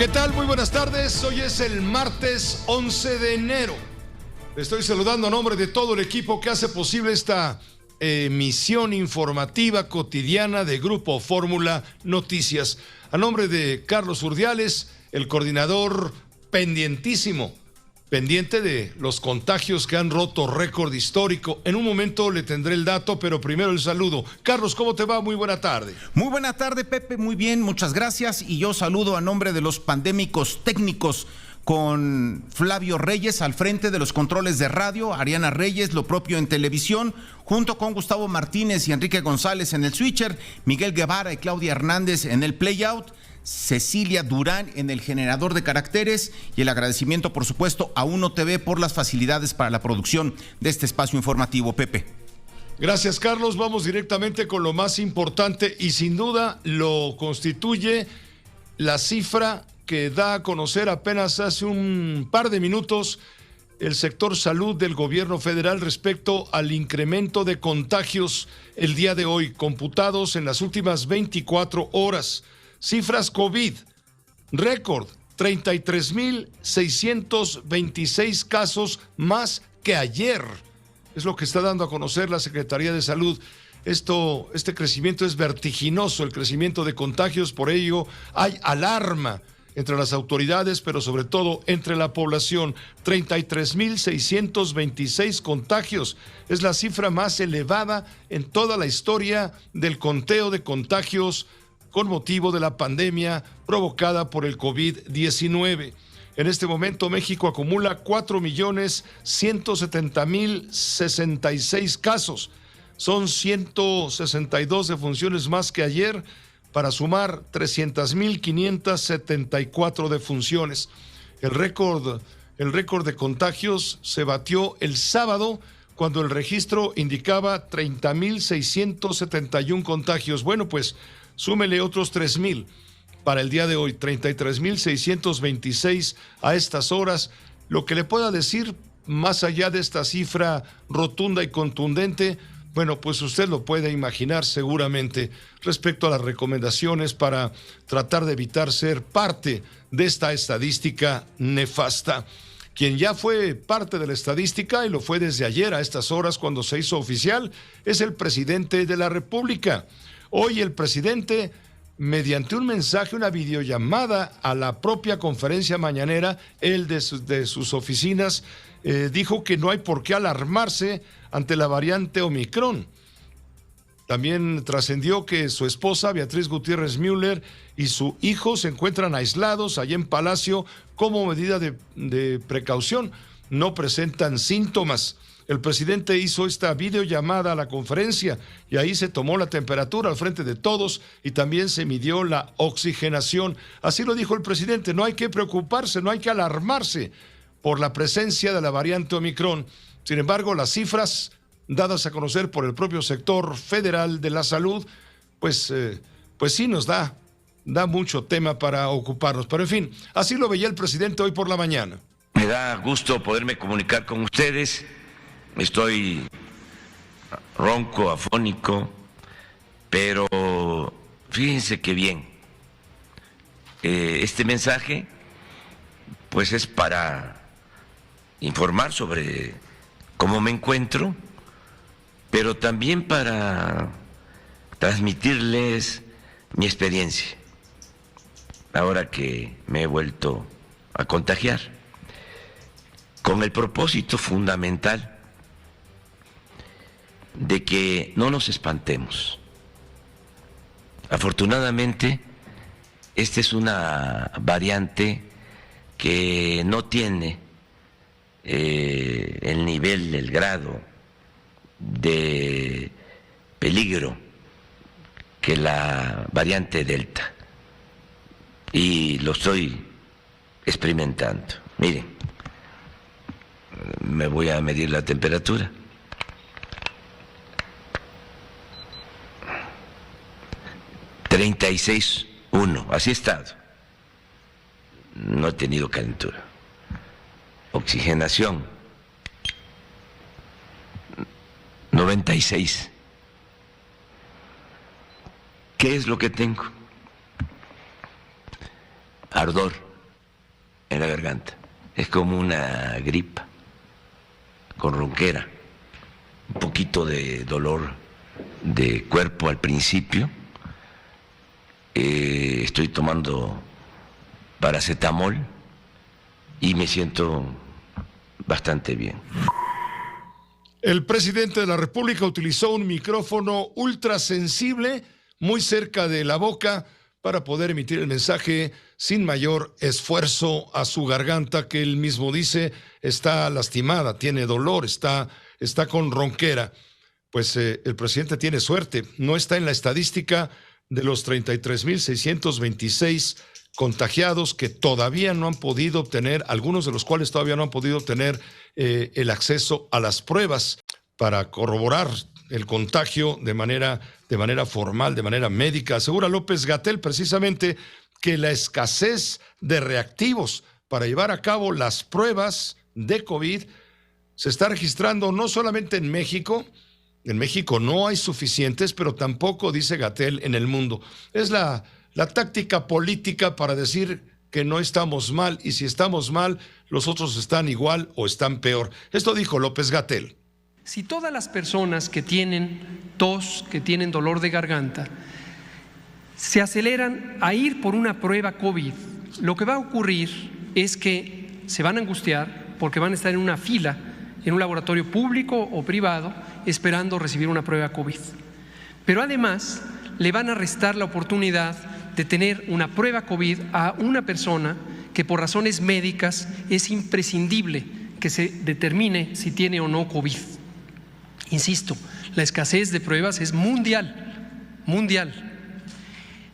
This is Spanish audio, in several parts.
¿Qué tal? Muy buenas tardes. Hoy es el martes 11 de enero. Le estoy saludando a nombre de todo el equipo que hace posible esta emisión informativa cotidiana de Grupo Fórmula Noticias. A nombre de Carlos Urdiales, el coordinador pendiente de los contagios que han roto récord histórico. En un momento le tendré el dato, pero primero el saludo. Carlos, ¿cómo te va? Muy buena tarde. Muy buena tarde, Pepe. Muy bien, muchas gracias. Y yo saludo a nombre de los pandémicos técnicos con Flavio Reyes al frente de los controles de radio, Ariana Reyes, lo propio en televisión, junto con Gustavo Martínez y Enrique González en el switcher, Miguel Guevara y Claudia Hernández en el playout, Cecilia Durán en el generador de caracteres y el agradecimiento, por supuesto, a Uno TV por las facilidades para la producción de este espacio informativo. Pepe. Gracias, Carlos. Vamos directamente con lo más importante y sin duda lo constituye la cifra que da a conocer apenas hace un par de minutos el sector salud del gobierno federal respecto al incremento de contagios el día de hoy, computados en las últimas 24 horas. Cifras COVID, récord, 33,626 casos más que ayer. Es lo que está dando a conocer la Secretaría de Salud. Este crecimiento es vertiginoso, el crecimiento de contagios, por ello hay alarma entre las autoridades, pero sobre todo entre la población. 33,626 contagios. Es la cifra más elevada en toda la historia del conteo de contagios con motivo de la pandemia provocada por el COVID-19. En este momento México acumula 4,170,066 casos. Son 162 defunciones más que ayer, para sumar 300,574 defunciones. El récord de contagios se batió el sábado, cuando el registro indicaba 30,671 contagios. Bueno, pues súmele otros 3,000 para el día de hoy, 33,626 a estas horas. Lo que le pueda decir, más allá de esta cifra rotunda y contundente, bueno, pues usted lo puede imaginar seguramente respecto a las recomendaciones para tratar de evitar ser parte de esta estadística nefasta. Quien ya fue parte de la estadística, y lo fue desde ayer a estas horas cuando se hizo oficial, es el presidente de la República. Hoy el presidente, mediante un mensaje, una videollamada a la propia conferencia mañanera, él de sus oficinas, dijo que no hay por qué alarmarse ante la variante Omicron. También trascendió que su esposa, Beatriz Gutiérrez Müller, y su hijo se encuentran aislados allá en Palacio como medida de precaución. No presentan síntomas. El presidente hizo esta videollamada a la conferencia y ahí se tomó la temperatura al frente de todos y también se midió la oxigenación. Así lo dijo el presidente: no hay que preocuparse, no hay que alarmarse por la presencia de la variante Omicron. Sin embargo, las cifras dadas a conocer por el propio sector federal de la salud, pues sí nos da mucho tema para ocuparnos. Pero en fin, así lo veía el presidente hoy por la mañana. Me da gusto poderme comunicar con ustedes. Estoy ronco, afónico, pero fíjense qué bien. Este mensaje pues es para informar sobre cómo me encuentro, pero también para transmitirles mi experiencia, ahora que me he vuelto a contagiar, con el propósito fundamental de que no nos espantemos. Afortunadamente, esta es una variante que no tiene el nivel, el grado de peligro que la variante Delta, y lo estoy experimentando. Miren, me voy a medir la temperatura. 36,1, así he estado. No he tenido calentura. Oxigenación 96. ¿Qué es lo que tengo? Ardor en la garganta. Es como una gripa con ronquera, un poquito de dolor de cuerpo al principio. Estoy tomando paracetamol y me siento bastante bien. El presidente de la República utilizó un micrófono ultrasensible muy cerca de la boca para poder emitir el mensaje sin mayor esfuerzo a su garganta, que él mismo dice está lastimada, tiene dolor, está con ronquera. Pues el presidente tiene suerte, no está en la estadística de los 33,626 contagiados que todavía no han podido obtener, algunos de los cuales todavía no han podido obtener el acceso a las pruebas para corroborar el contagio de manera formal, de manera médica. Asegura López-Gatell precisamente que la escasez de reactivos para llevar a cabo las pruebas de COVID se está registrando no solamente en México no hay suficientes, pero tampoco, dice Gatell, en el mundo. Es la táctica política para decir que no estamos mal, y si estamos mal, los otros están igual o están peor. Esto dijo López-Gatell. Si todas las personas que tienen tos, que tienen dolor de garganta, se aceleran a ir por una prueba COVID, lo que va a ocurrir es que se van a angustiar porque van a estar en una fila en un laboratorio público o privado esperando recibir una prueba COVID. Pero además le van a restar la oportunidad de tener una prueba COVID a una persona que por razones médicas es imprescindible que se determine si tiene o no COVID. Insisto, la escasez de pruebas es mundial.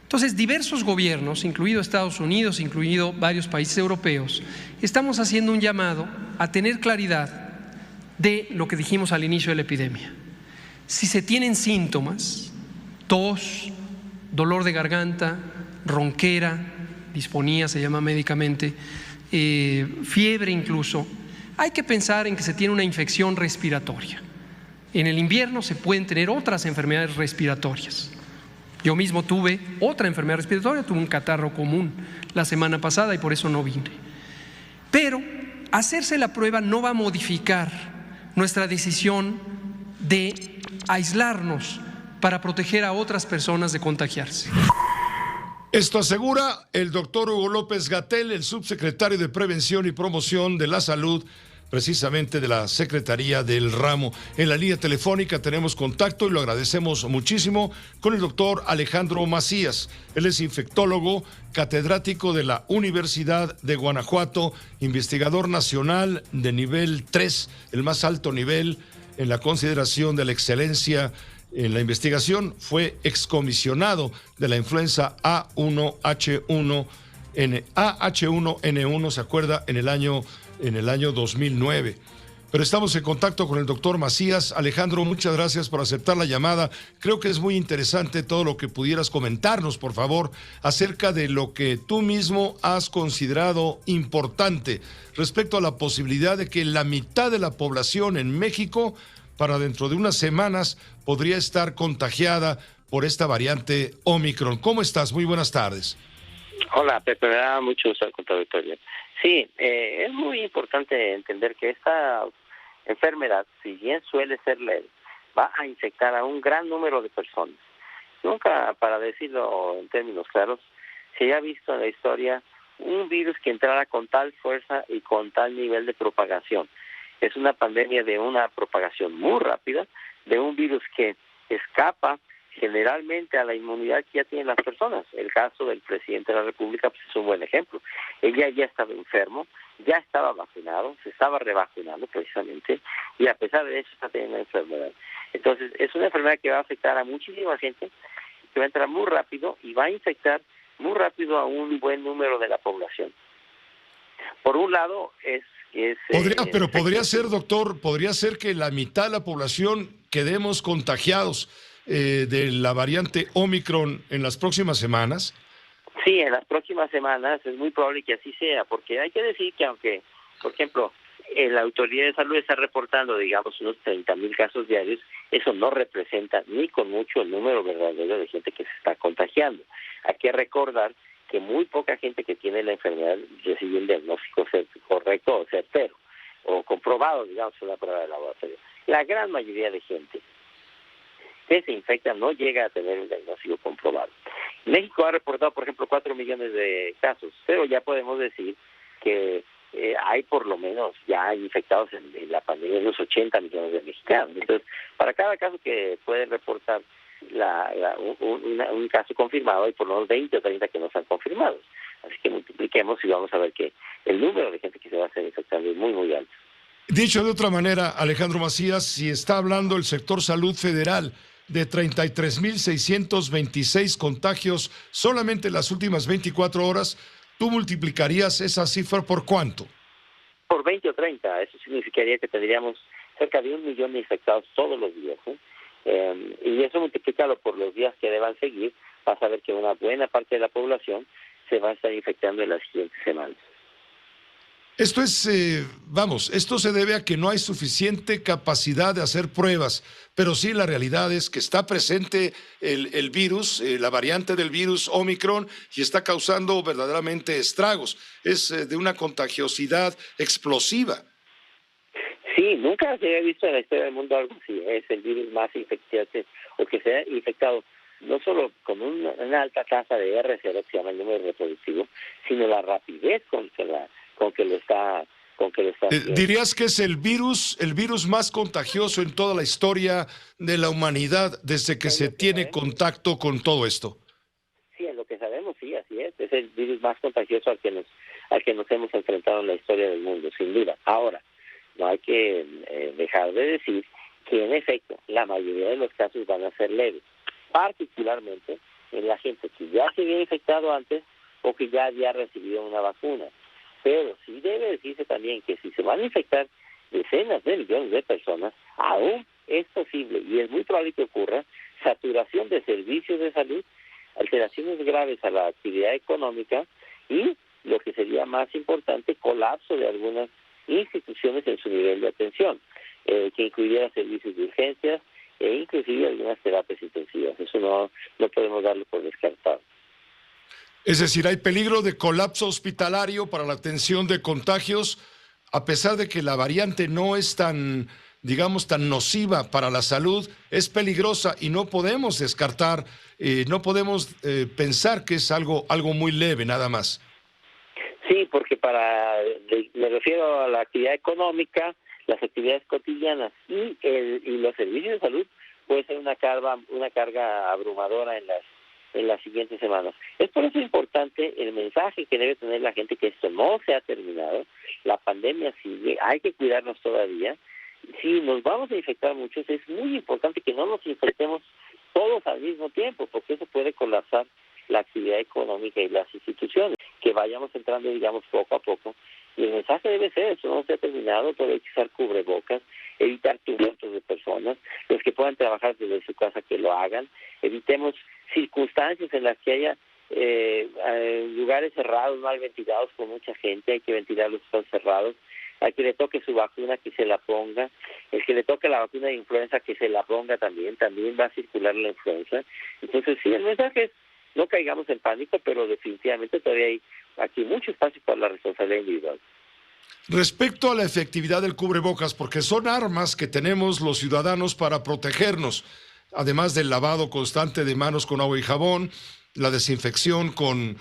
Entonces, diversos gobiernos, incluido Estados Unidos, incluido varios países europeos, estamos haciendo un llamado a tener claridad de lo que dijimos al inicio de la epidemia. Si se tienen síntomas, tos, dolor de garganta, ronquera, disfonía se llama médicamente, fiebre incluso, hay que pensar en que se tiene una infección respiratoria. En el invierno se pueden tener otras enfermedades respiratorias. Yo mismo tuve otra enfermedad respiratoria, tuve un catarro común la semana pasada y por eso no vine. Pero hacerse la prueba no va a modificar nuestra decisión de aislarnos para proteger a otras personas de contagiarse. Esto asegura el doctor Hugo López-Gatell, el subsecretario de Prevención y Promoción de la Salud, precisamente de la Secretaría del Ramo. En la línea telefónica tenemos contacto, y lo agradecemos muchísimo, con el doctor Alejandro Macías. Él es infectólogo, catedrático de la Universidad de Guanajuato, investigador nacional de nivel 3, el más alto nivel en la consideración de la excelencia en la investigación. Fue excomisionado de la influenza A1H1N1, ¿se acuerda? En el año 2009. Pero estamos en contacto con el doctor Macías. Alejandro, muchas gracias por aceptar la llamada. Creo que es muy interesante todo lo que pudieras comentarnos, por favor, acerca de lo que tú mismo has considerado importante respecto a la posibilidad de que la mitad de la población en México, para dentro de unas semanas, podría estar contagiada por esta variante Omicron. ¿Cómo estás? Muy buenas tardes. Hola, Pepe, me da mucho gusto con tu auditorio. Sí, es muy importante entender que esta enfermedad, si bien suele ser leve, va a infectar a un gran número de personas. Nunca, para decirlo en términos claros, se haya visto en la historia un virus que entrara con tal fuerza y con tal nivel de propagación. Es una pandemia de una propagación muy rápida, de un virus que escapa generalmente a la inmunidad que ya tienen las personas. El caso del presidente de la República pues, es un buen ejemplo. Ella ya estaba enfermo, ya estaba vacunado, se estaba revacunando precisamente, y a pesar de eso está teniendo la enfermedad. Entonces, es una enfermedad que va a afectar a muchísima gente, que va a entrar muy rápido y va a infectar muy rápido a un buen número de la población. Por un lado, podría ser, doctor, podría ser que la mitad de la población quedemos contagiados de la variante Omicron en las próximas semanas. Sí, en las próximas semanas es muy probable que así sea, porque hay que decir que aunque, por ejemplo, la Autoridad de Salud está reportando, digamos, unos 30,000 casos diarios, eso no representa ni con mucho el número verdadero de gente que se está contagiando. Hay que recordar que muy poca gente que tiene la enfermedad recibe un diagnóstico vamos a hacer una prueba de laboratorio. La gran mayoría de gente que se infecta no llega a tener un diagnóstico comprobado. México ha reportado, por ejemplo, 4 millones de casos, pero ya podemos decir que hay por lo menos ya infectados en la pandemia unos 80 millones de mexicanos. Entonces, para cada caso que pueden reportar un caso confirmado, hay por lo menos 20 o 30 que no están confirmados. Así que multipliquemos y vamos a ver que el número de gente que se va a estar infectando es muy, muy alto. Dicho de otra manera, Alejandro Macías, si está hablando el sector salud federal de 33,626 contagios solamente en las últimas 24 horas, ¿tú multiplicarías esa cifra por cuánto? Por 20 o 30, eso significaría que tendríamos cerca de 1 millón de infectados todos los días, y eso multiplícalo por los días que deban seguir, vas a ver que una buena parte de la población se va a estar infectando en las siguientes semanas. Esto es, esto se debe a que no hay suficiente capacidad de hacer pruebas, pero sí la realidad es que está presente el virus, la variante del virus Omicron, y está causando verdaderamente estragos. Es de una contagiosidad explosiva. Sí, nunca se había visto en la historia del mundo algo así. Es el virus más infectante, o que se ha infectado no solo con una alta tasa de R0, que se llama el número reproductivo, sino la rapidez con que lo está haciendo. ¿Dirías que es el virus más contagioso en toda la historia de la humanidad desde que se tiene contacto con todo esto? Sí, en lo que sabemos, sí, así es. Es el virus más contagioso al que nos hemos enfrentado en la historia del mundo, sin duda. Ahora, no hay que dejar de decir que, en efecto, la mayoría de los casos van a ser leves, particularmente en la gente que ya se había infectado antes o que ya había recibido una vacuna. Pero sí debe decirse también que si se van a infectar decenas de millones de personas, aún es posible y es muy probable que ocurra saturación de servicios de salud, alteraciones graves a la actividad económica y, lo que sería más importante, colapso de algunas instituciones en su nivel de atención, que incluyera servicios de urgencias e inclusive algunas terapias intensivas. Eso no podemos darlo por descartado. Es decir, hay peligro de colapso hospitalario para la atención de contagios, a pesar de que la variante no es tan, digamos, tan nociva para la salud, es peligrosa y no podemos descartar, no podemos pensar que es algo muy leve, nada más. Sí, porque me refiero a la actividad económica, las actividades cotidianas y los servicios de salud, puede ser una carga abrumadora en las siguientes semanas. Es por eso importante el mensaje que debe tener la gente, que esto no se ha terminado, la pandemia sigue, hay que cuidarnos todavía. Si nos vamos a infectar muchos, es muy importante que no nos infectemos todos al mismo tiempo, porque eso puede colapsar la actividad económica y las instituciones, que vayamos entrando, digamos, poco a poco. Y el mensaje debe ser, eso no se ha terminado, pero hay que usar cubrebocas, evitar tumultos de personas, los que puedan trabajar desde su casa que lo hagan, evitemos circunstancias en las que haya lugares cerrados, mal ventilados con mucha gente, hay que ventilar los espacios cerrados, al que le toque su vacuna que se la ponga, el que le toque la vacuna de influenza que se la ponga también va a circular la influenza. Entonces sí, el mensaje es, no caigamos en pánico, pero definitivamente todavía hay aquí mucho espacio para la responsabilidad individual. Respecto a la efectividad del cubrebocas, porque son armas que tenemos los ciudadanos para protegernos, además del lavado constante de manos con agua y jabón, la desinfección con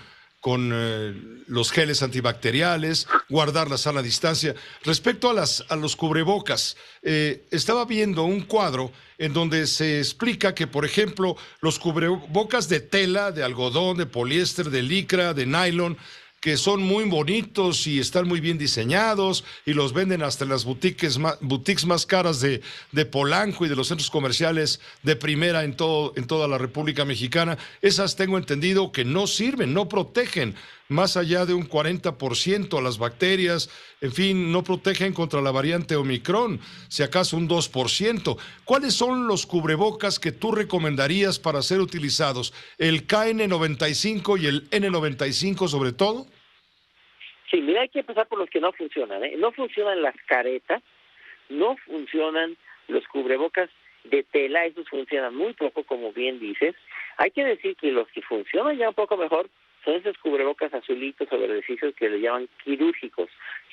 los geles antibacteriales, guardar la sana distancia. Respecto a los cubrebocas, estaba viendo un cuadro en donde se explica que, por ejemplo, los cubrebocas de tela, de algodón, de poliéster, de licra, de nylon, que son muy bonitos y están muy bien diseñados y los venden hasta en las boutiques más caras de Polanco y de los centros comerciales de primera en toda la República Mexicana. Esas tengo entendido que no sirven, no protegen más allá de un 40% a las bacterias, en fin, no protegen contra la variante Omicron, si acaso un 2%. ¿Cuáles son los cubrebocas que tú recomendarías para ser utilizados? ¿El KN95 y el N95 sobre todo? Sí, mira, hay que empezar por los que no funcionan, No funcionan las caretas, no funcionan los cubrebocas de tela, esos funcionan muy poco, como bien dices. Hay que decir que los que funcionan ya un poco mejor son esos cubrebocas azulitos o verdecizos que le llaman quirúrgicos.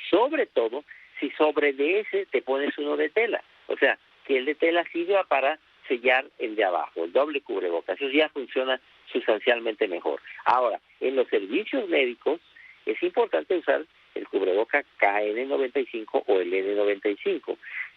Sobre todo si sobre de ese te pones uno de tela. O sea, que el de tela sirva para sellar el de abajo, el doble cubrebocas. Eso ya funciona sustancialmente mejor. Ahora, en los servicios médicos es importante usar el cubreboca KN95 o el N95.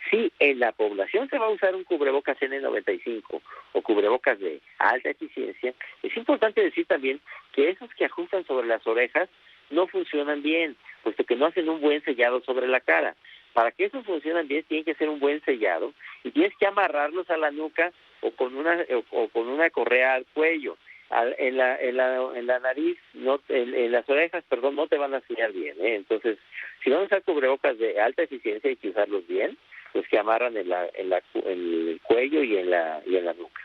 Si en la población se va a usar un cubrebocas N95 o cubrebocas de alta eficiencia, es importante decir también que esos que ajustan sobre las orejas no funcionan bien, puesto que no hacen un buen sellado sobre la cara. Para que esos funcionen bien, tienen que hacer un buen sellado y tienes que amarrarlos a la nuca o con una correa al cuello. En la nariz, en las orejas, perdón, no te van a sellar bien, ¿eh? Entonces, si vamos a usar cubrebocas de alta eficiencia, hay que usarlos bien, pues que amarran en el cuello y en la nuca.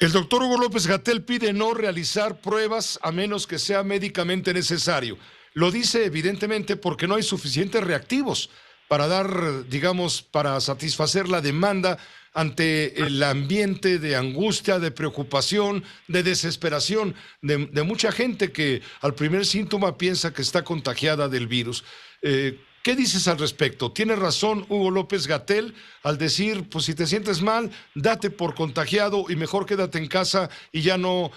El doctor Hugo López-Gatell pide no realizar pruebas a menos que sea médicamente necesario. Lo dice evidentemente porque no hay suficientes reactivos para para satisfacer la demanda ante el ambiente de angustia, de preocupación, de desesperación de mucha gente que al primer síntoma piensa que está contagiada del virus. ¿Qué dices al respecto? ¿Tiene razón Hugo López-Gatell al decir, pues si te sientes mal, date por contagiado y mejor quédate en casa y ya no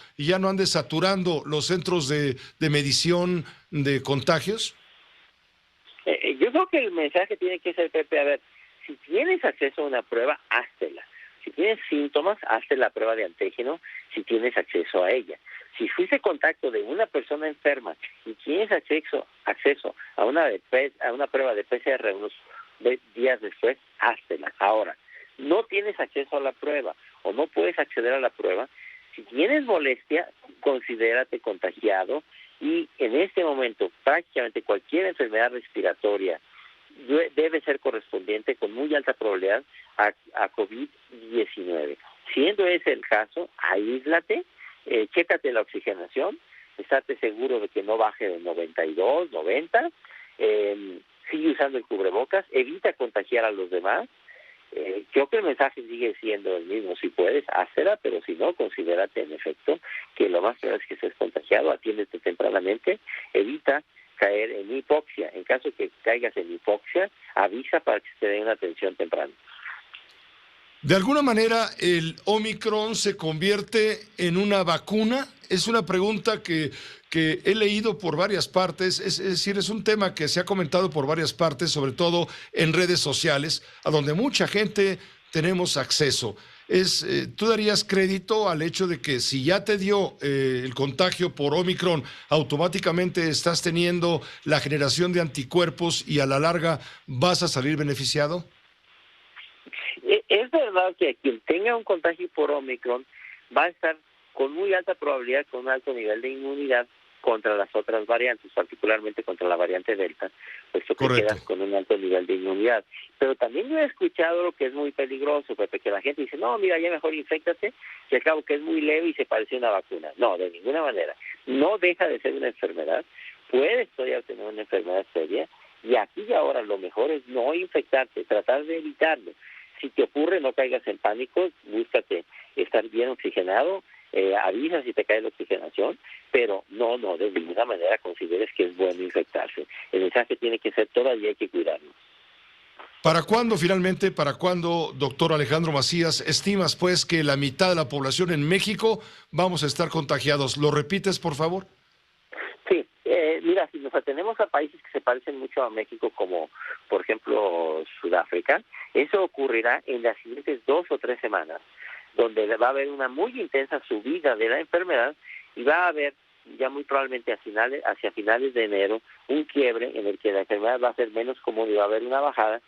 andes saturando los centros de medición de contagios? Yo creo que el mensaje tiene que ser, Pepe, a ver, si tienes acceso a una prueba, háztela. Si tienes síntomas, hazte la prueba de antígeno si tienes acceso a ella. Si fuiste contacto de una persona enferma y tienes acceso a una prueba de PCR unos días después, háztela. Ahora, no tienes acceso a la prueba o no puedes acceder a la prueba, si tienes molestia, considérate contagiado y en este momento prácticamente cualquier enfermedad respiratoria debe ser correspondiente con muy alta probabilidad a COVID-19. Siendo ese el caso, aíslate, chécate la oxigenación, estate seguro de que no baje de 92, 90, sigue usando el cubrebocas, evita contagiar a los demás. Creo que el mensaje sigue siendo el mismo, si puedes, házela, pero si no, considérate en efecto que lo más probable es que estés contagiado, atiéndete tempranamente, evita caer en hipoxia. En caso de que caigas en hipoxia, avisa para que se dé una atención temprana. ¿De alguna manera el Omicron se convierte en una vacuna? Es una pregunta que he leído por varias partes, es decir, es un tema que se ha comentado por varias partes, sobre todo en redes sociales, a donde mucha gente tenemos acceso. ¿Tú darías crédito al hecho de que si ya te dio el contagio por Omicron, automáticamente estás teniendo la generación de anticuerpos y a la larga vas a salir beneficiado? Es verdad que quien tenga un contagio por Omicron va a estar con muy alta probabilidad, con un alto nivel de inmunidad contra las otras variantes, particularmente contra la variante Delta, puesto que Correcto. quedas con un alto nivel de inmunidad. Pero también yo he escuchado lo que es muy peligroso, Pepe, que la gente dice, no, mira, ya mejor inféctate, y al cabo que es muy leve y se parece a una vacuna. No, de ninguna manera. No deja de ser una enfermedad, puedes todavía tener una enfermedad seria, y aquí y ahora lo mejor es no infectarte, tratar de evitarlo. Si te ocurre, no caigas en pánico, búscate estar bien oxigenado, avisa si te cae la oxigenación, pero no, de ninguna manera consideres que es bueno infectarse. El mensaje tiene que ser todavía hay que cuidarnos. ¿Para cuándo finalmente, doctor Alejandro Macías, estimas pues que la mitad de la población en México vamos a estar contagiados? ¿Lo repites, por favor? Sí, mira, si nos atenemos a países que se parecen mucho a México, como por ejemplo Sudáfrica, eso ocurrirá en las siguientes 2 o 3 semanas, donde va a haber una muy intensa subida de la enfermedad y va a haber ya muy probablemente hacia finales de enero un quiebre en el que la enfermedad va a ser menos común y va a haber una bajada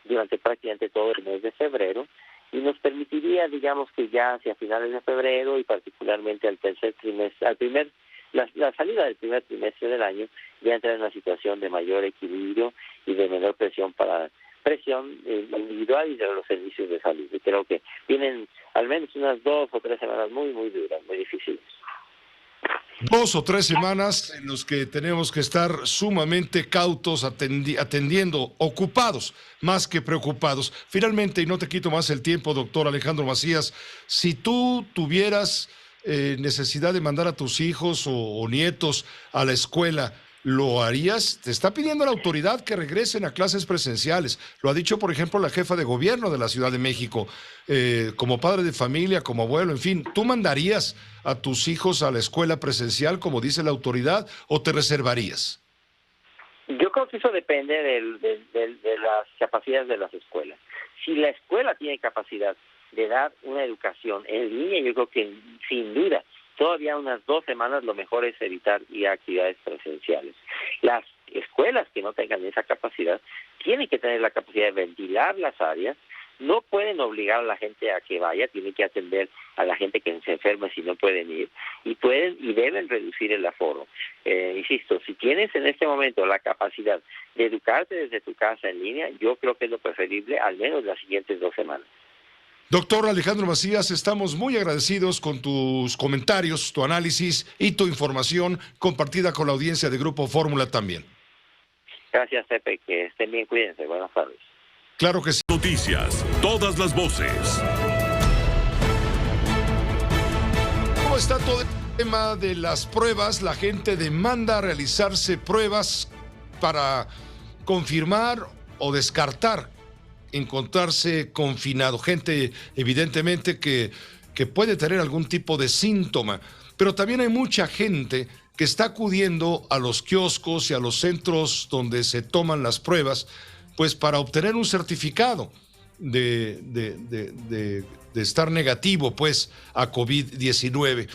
durante prácticamente todo el mes de febrero y nos permitiría, digamos que ya hacia finales de febrero y particularmente al tercer trimestre, la salida del primer trimestre del año, ya entrar en una situación de mayor equilibrio y de menor presión individual y de los servicios de salud. Y creo que vienen al menos unas 2 o 3 semanas muy, muy duras, muy difíciles. 2 o 3 semanas en los que tenemos que estar sumamente cautos, atendiendo, ocupados, más que preocupados. Finalmente, y no te quito más el tiempo, doctor Alejandro Macías, si tú tuvieras necesidad de mandar a tus hijos o nietos a la escuela, ¿lo harías? Te está pidiendo la autoridad que regresen a clases presenciales. Lo ha dicho, por ejemplo, la jefa de gobierno de la Ciudad de México. Como padre de familia, como abuelo, en fin, ¿tú mandarías a tus hijos a la escuela presencial, como dice la autoridad, o te reservarías? Yo creo que eso depende de las capacidades de las escuelas. Si la escuela tiene capacidad de dar una educación en línea, yo creo que sin duda todavía unas 2 semanas lo mejor es evitar ir a actividades presenciales. Las escuelas que no tengan esa capacidad tienen que tener la capacidad de ventilar las áreas. No pueden obligar a la gente a que vaya, tienen que atender a la gente que se enferma si no pueden ir, y deben reducir el aforo. Insisto, si tienes en este momento la capacidad de educarte desde tu casa en línea, yo creo que es lo preferible, al menos las siguientes 2 semanas. Doctor Alejandro Macías, estamos muy agradecidos con tus comentarios, tu análisis y tu información compartida con la audiencia de Grupo Fórmula también. Gracias, Pepe, que estén bien, cuídense, buenas tardes. Claro que sí. Noticias, todas las voces. ¿Cómo está todo el tema de las pruebas? La gente demanda realizarse pruebas para confirmar o descartar encontrarse confinado. Gente, evidentemente, que puede tener algún tipo de síntoma, pero también hay mucha gente que está acudiendo a los kioscos y a los centros donde se toman las pruebas, pues para obtener un certificado de estar negativo, pues, a COVID-19.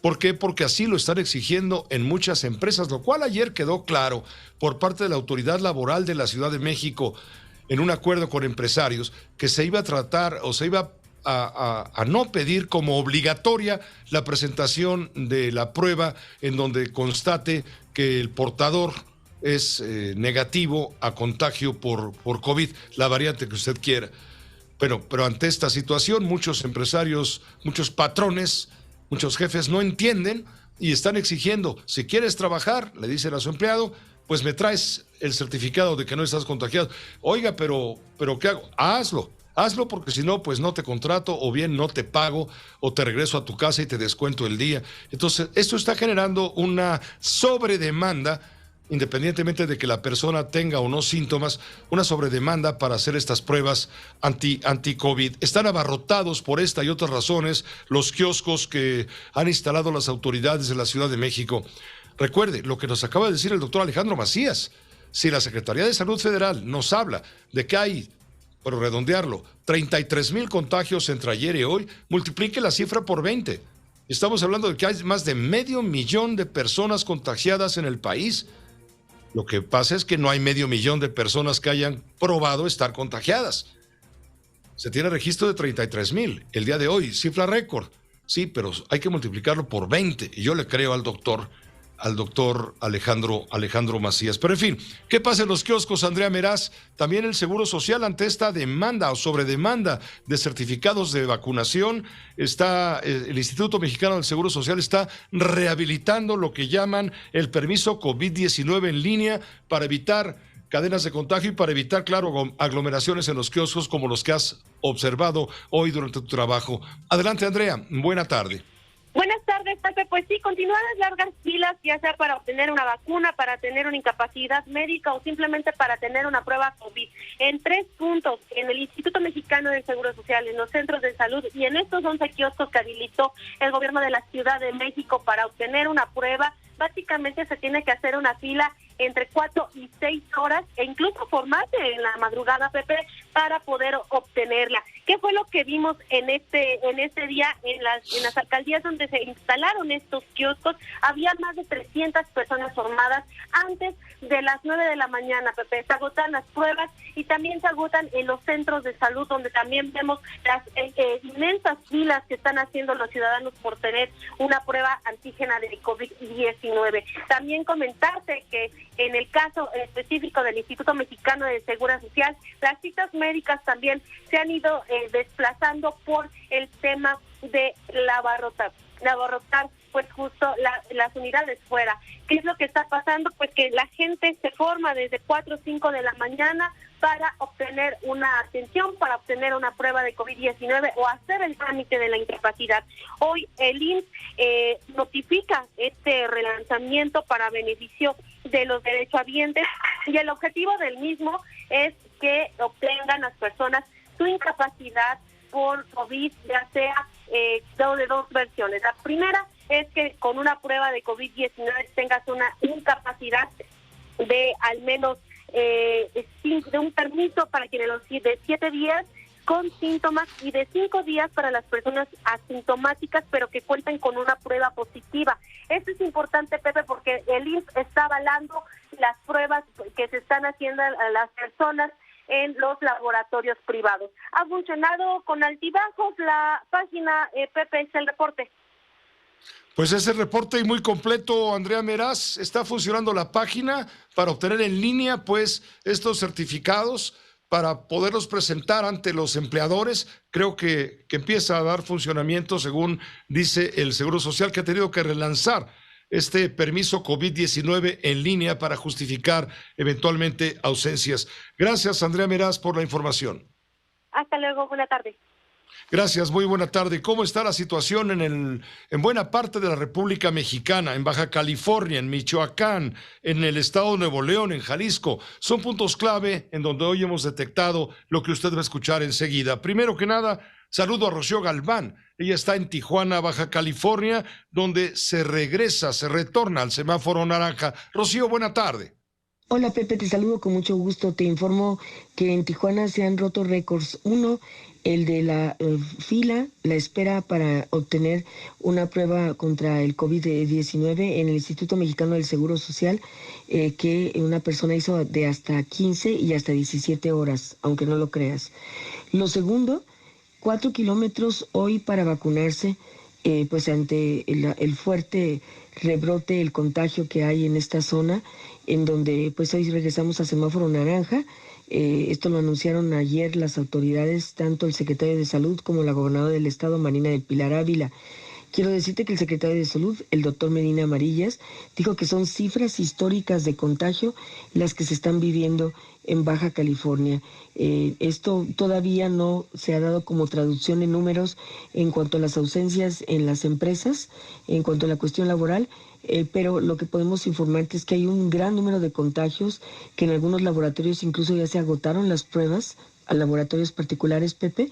¿Por qué? Porque así lo están exigiendo en muchas empresas, lo cual ayer quedó claro por parte de la Autoridad Laboral de la Ciudad de México, en un acuerdo con empresarios, que se iba a tratar o se iba a no pedir como obligatoria la presentación de la prueba en donde constate que el portador es negativo a contagio por COVID, la variante que usted quiera. Pero ante esta situación, muchos empresarios, muchos patrones, muchos jefes no entienden y están exigiendo: si quieres trabajar, le dicen a su empleado, pues me traes el certificado de que no estás contagiado. Oiga, pero ¿qué hago? Hazlo, porque si no, pues no te contrato, o bien no te pago, o te regreso a tu casa y te descuento el día. Entonces, esto está generando una sobredemanda, independientemente de que la persona tenga o no síntomas, una sobredemanda para hacer estas pruebas anti-COVID. Están abarrotados por esta y otras razones los kioscos que han instalado las autoridades de la Ciudad de México. Recuerde lo que nos acaba de decir el doctor Alejandro Macías. Si la Secretaría de Salud Federal nos habla de que hay, por redondearlo, 33,000 contagios entre ayer y hoy, multiplique la cifra por 20. Estamos hablando de que hay más de 500,000 de personas contagiadas en el país. Lo que pasa es que no hay 500,000 de personas que hayan probado estar contagiadas. Se tiene registro de 33,000 el día de hoy, cifra récord. Sí, pero hay que multiplicarlo por 20. Y yo le creo al doctor Alejandro Macías. Pero en fin, ¿qué pasa en los kioscos, Andrea Meraz? También el Seguro Social, ante esta demanda o sobredemanda de certificados de vacunación, el Instituto Mexicano del Seguro Social está rehabilitando lo que llaman el permiso COVID-19 en línea para evitar cadenas de contagio y para evitar, claro, aglomeraciones en los kioscos como los que has observado hoy durante tu trabajo. Adelante, Andrea. Buena tarde. Buenas tardes, Pepe. Pues sí, continúan las largas filas, ya sea para obtener una vacuna, para tener una incapacidad médica o simplemente para tener una prueba COVID. En 3 puntos, en el Instituto Mexicano del Seguro Social, en los centros de salud y en estos 11 kioscos que habilitó el gobierno de la Ciudad de México para obtener una prueba, básicamente se tiene que hacer una fila entre 4 y 6 horas e incluso formarse en la madrugada, Pepe, para poder obtenerla. ¿Qué fue lo que vimos en este día en las alcaldías donde se instalaron estos kioscos? Había más de 300 personas formadas antes de las 9 de la mañana, Pepe. Se agotan las pruebas y también se agotan en los centros de salud, donde también vemos las inmensas filas que están haciendo los ciudadanos por tener una prueba antígena de COVID-19. También comentarte que en el caso específico del Instituto Mexicano de Seguro Social, las citas médicas también se han ido desplazando por el tema de abarrotar pues justo las unidades fuera. ¿Qué es lo que está pasando? Pues que la gente se forma desde 4 o 5 de la mañana, para obtener una atención, para obtener una prueba de COVID-19 o hacer el trámite de la incapacidad. Hoy el IMSS notifica este relanzamiento para beneficio de los derechohabientes y el objetivo del mismo es que obtengan las personas su incapacidad por COVID, ya sea de dos versiones. La primera es que con una prueba de COVID-19 tengas una incapacidad de al menos de un permiso para quienes de 7 días con síntomas y de 5 días para las personas asintomáticas pero que cuentan con una prueba positiva. Esto es importante, Pepe, porque el IMSS está avalando las pruebas que se están haciendo a las personas en los laboratorios privados. Ha funcionado con altibajos la página, Pepe, es el reporte. Pues ese reporte y muy completo, Andrea Meraz. Está funcionando la página para obtener en línea pues estos certificados para poderlos presentar ante los empleadores. Creo que empieza a dar funcionamiento, según dice el Seguro Social, que ha tenido que relanzar este permiso COVID-19 en línea para justificar eventualmente ausencias. Gracias, Andrea Meraz, por la información. Hasta luego, buena tarde. Gracias, muy buena tarde. ¿Cómo está la situación en buena parte de la República Mexicana, en Baja California, en Michoacán, en el estado de Nuevo León, en Jalisco? Son puntos clave en donde hoy hemos detectado lo que usted va a escuchar enseguida. Primero que nada, saludo a Rocío Galván. Ella está en Tijuana, Baja California, donde se retorna al semáforo naranja. Rocío, buena tarde. Hola Pepe, te saludo con mucho gusto. Te informo que en Tijuana se han roto récords. Uno, el de la fila, la espera para obtener una prueba contra el COVID-19 en el Instituto Mexicano del Seguro Social, que una persona hizo de hasta 15 y hasta 17 horas, aunque no lo creas. Lo segundo, 4 kilómetros hoy para vacunarse, pues ante el fuerte rebrote, el contagio que hay en esta zona, en donde pues hoy regresamos a semáforo naranja. Esto lo anunciaron ayer las autoridades, tanto el secretario de Salud como la gobernadora del estado, Marina del Pilar Ávila. Quiero decirte que el secretario de Salud, el doctor Medina Amarillas, dijo que son cifras históricas de contagio las que se están viviendo en Baja California. Esto todavía no se ha dado como traducción en números en cuanto a las ausencias en las empresas, en cuanto a la cuestión laboral, pero lo que podemos informarte es que hay un gran número de contagios, que en algunos laboratorios incluso ya se agotaron las pruebas, a laboratorios particulares, Pepe,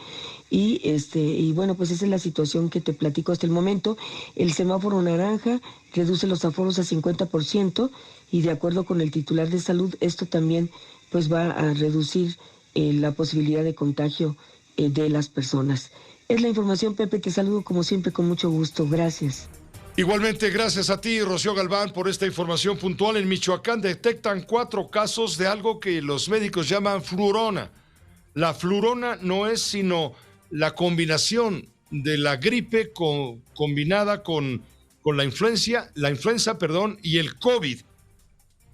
y bueno, pues esa es la situación que te platico hasta el momento. El semáforo naranja reduce los aforos a 50% y de acuerdo con el titular de salud, esto también pues va a reducir la posibilidad de contagio de las personas. Es la información, Pepe, te saludo como siempre con mucho gusto. Gracias. Igualmente, gracias a ti, Rocío Galván, por esta información puntual. En Michoacán detectan 4 casos de algo que los médicos llaman flurona. La flurona no es sino la combinación de la gripe combinada con la influenza, y el COVID.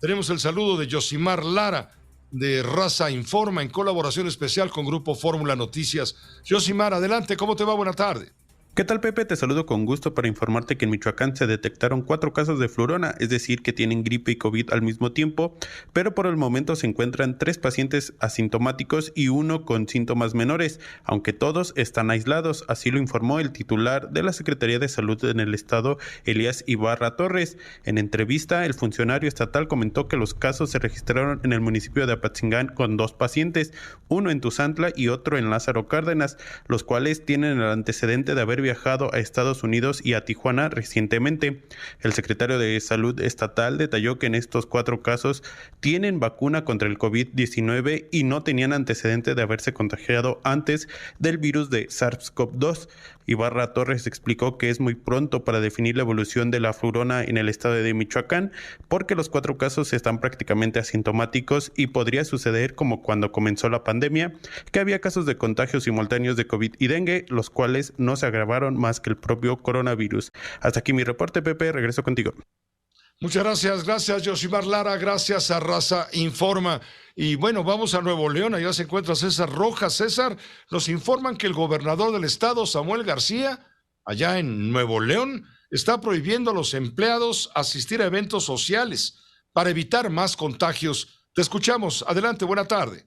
Tenemos el saludo de Yosimar Lara, de Raza Informa, en colaboración especial con Grupo Fórmula Noticias. Yosimar, adelante, ¿cómo te va? Buena tarde. ¿Qué tal, Pepe? Te saludo con gusto para informarte que en Michoacán se detectaron 4 casos de flurona, es decir, que tienen gripe y COVID al mismo tiempo, pero por el momento se encuentran 3 pacientes asintomáticos y 1 con síntomas menores, aunque todos están aislados, así lo informó el titular de la Secretaría de Salud en el estado, Elías Ibarra Torres. En entrevista, el funcionario estatal comentó que los casos se registraron en el municipio de Apatzingán con 2 pacientes, uno en Tuzantla y otro en Lázaro Cárdenas, los cuales tienen el antecedente de haber viajado a Estados Unidos y a Tijuana recientemente. El secretario de Salud estatal detalló que en estos 4 casos tienen vacuna contra el COVID-19 y no tenían antecedente de haberse contagiado antes del virus de SARS-CoV-2. Ibarra Torres explicó que es muy pronto para definir la evolución de la flurona en el estado de Michoacán, porque los 4 casos están prácticamente asintomáticos y podría suceder como cuando comenzó la pandemia, que había casos de contagios simultáneos de COVID y dengue, los cuales no se agravaron más que el propio coronavirus. Hasta aquí mi reporte, Pepe, regreso contigo. Muchas gracias Yosimar Lara, gracias a Raza Informa. Y bueno, vamos a Nuevo León, allá se encuentra César Rojas. César, nos informan que el gobernador del estado, Samuel García, allá en Nuevo León, está prohibiendo a los empleados asistir a eventos sociales para evitar más contagios. Te escuchamos, adelante, buena tarde.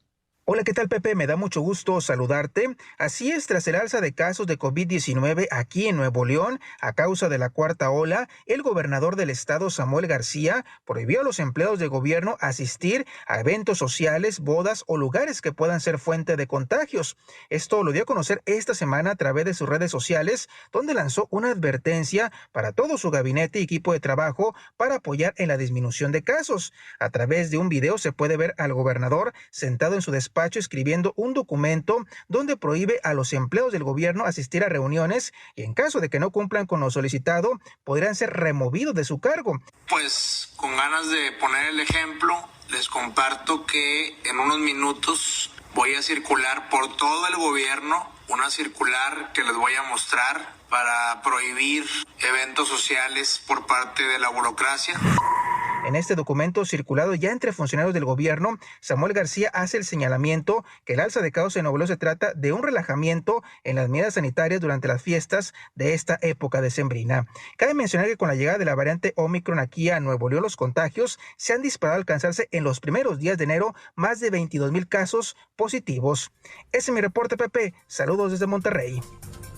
Hola, ¿qué tal, Pepe? Me da mucho gusto saludarte. Así es, tras el alza de casos de COVID-19 aquí en Nuevo León, a causa de la cuarta ola, el gobernador del estado, Samuel García, prohibió a los empleados de gobierno asistir a eventos sociales, bodas o lugares que puedan ser fuente de contagios. Esto lo dio a conocer esta semana a través de sus redes sociales, donde lanzó una advertencia para todo su gabinete y equipo de trabajo para apoyar en la disminución de casos. A través de un video se puede ver al gobernador sentado en su despacho escribiendo un documento donde prohíbe a los empleados del gobierno asistir a reuniones y en caso de que no cumplan con lo solicitado, podrían ser removidos de su cargo. Pues con ganas de poner el ejemplo, les comparto que en unos minutos voy a circular por todo el gobierno una circular que les voy a mostrar para prohibir eventos sociales por parte de la burocracia. En este documento circulado ya entre funcionarios del gobierno, Samuel García hace el señalamiento que el alza de casos en Nuevo León se trata de un relajamiento en las medidas sanitarias durante las fiestas de esta época decembrina. Cabe mencionar que con la llegada de la variante Omicron aquí a Nuevo León, los contagios se han disparado al alcanzarse en los primeros días de enero más de 22,000 casos positivos. Ese es mi reporte, Pepe. Saludos desde Monterrey.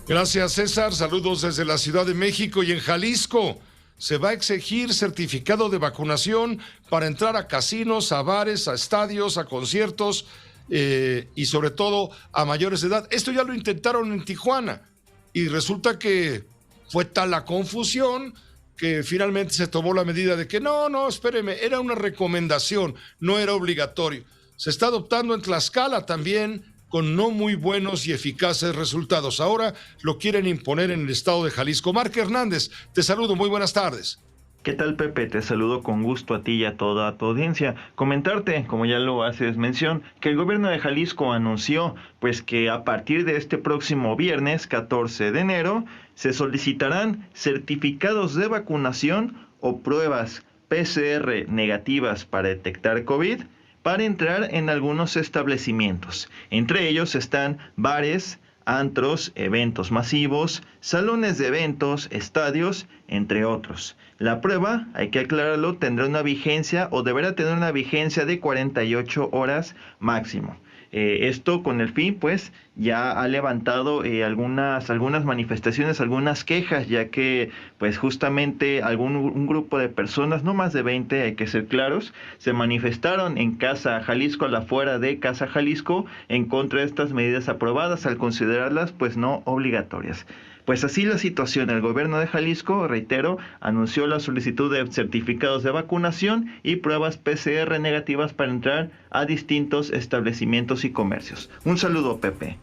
Gracias, César. Saludos desde la Ciudad de México y en Jalisco. Se va a exigir certificado de vacunación para entrar a casinos, a bares, a estadios, a conciertos y sobre todo a mayores de edad. Esto ya lo intentaron en Tijuana y resulta que fue tal la confusión que finalmente se tomó la medida de que no, espéreme, era una recomendación, no era obligatorio. Se está adoptando en Tlaxcala también con no muy buenos y eficaces resultados. Ahora lo quieren imponer en el estado de Jalisco. Marc Hernández, te saludo, muy buenas tardes. ¿Qué tal, Pepe? Te saludo con gusto a ti y a toda tu audiencia. Comentarte, como ya lo haces mención, que el gobierno de Jalisco anunció pues que a partir de este próximo viernes 14 de enero se solicitarán certificados de vacunación o pruebas PCR negativas para detectar COVID para entrar en algunos establecimientos. Entre ellos están bares, antros, eventos masivos, salones de eventos, estadios, entre otros. La prueba, hay que aclararlo, tendrá una vigencia o deberá tener una vigencia de 48 horas máximo. Esto con el fin, pues, ya ha levantado algunas manifestaciones, algunas quejas, ya que, pues, justamente un grupo de personas, no más de 20, hay que ser claros, se manifestaron en Casa Jalisco, a la afuera de Casa Jalisco, en contra de estas medidas aprobadas, al considerarlas, pues, no obligatorias. Pues así la situación. El gobierno de Jalisco, reitero, anunció la solicitud de certificados de vacunación y pruebas PCR negativas para entrar a distintos establecimientos y comercios. Un saludo, Pepe.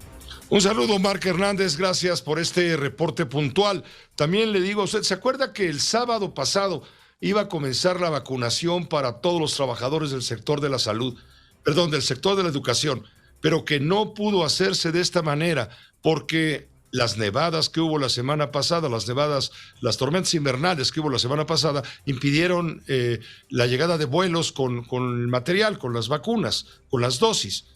Un saludo, Marc Hernández, gracias por este reporte puntual. También le digo a usted, ¿se acuerda que el sábado pasado iba a comenzar la vacunación para todos los trabajadores del sector de la salud, del sector de la educación, pero que no pudo hacerse de esta manera porque las nevadas que hubo la semana pasada, las tormentas invernales que hubo la semana pasada, impidieron la llegada de vuelos con el material, con las vacunas, con las dosis?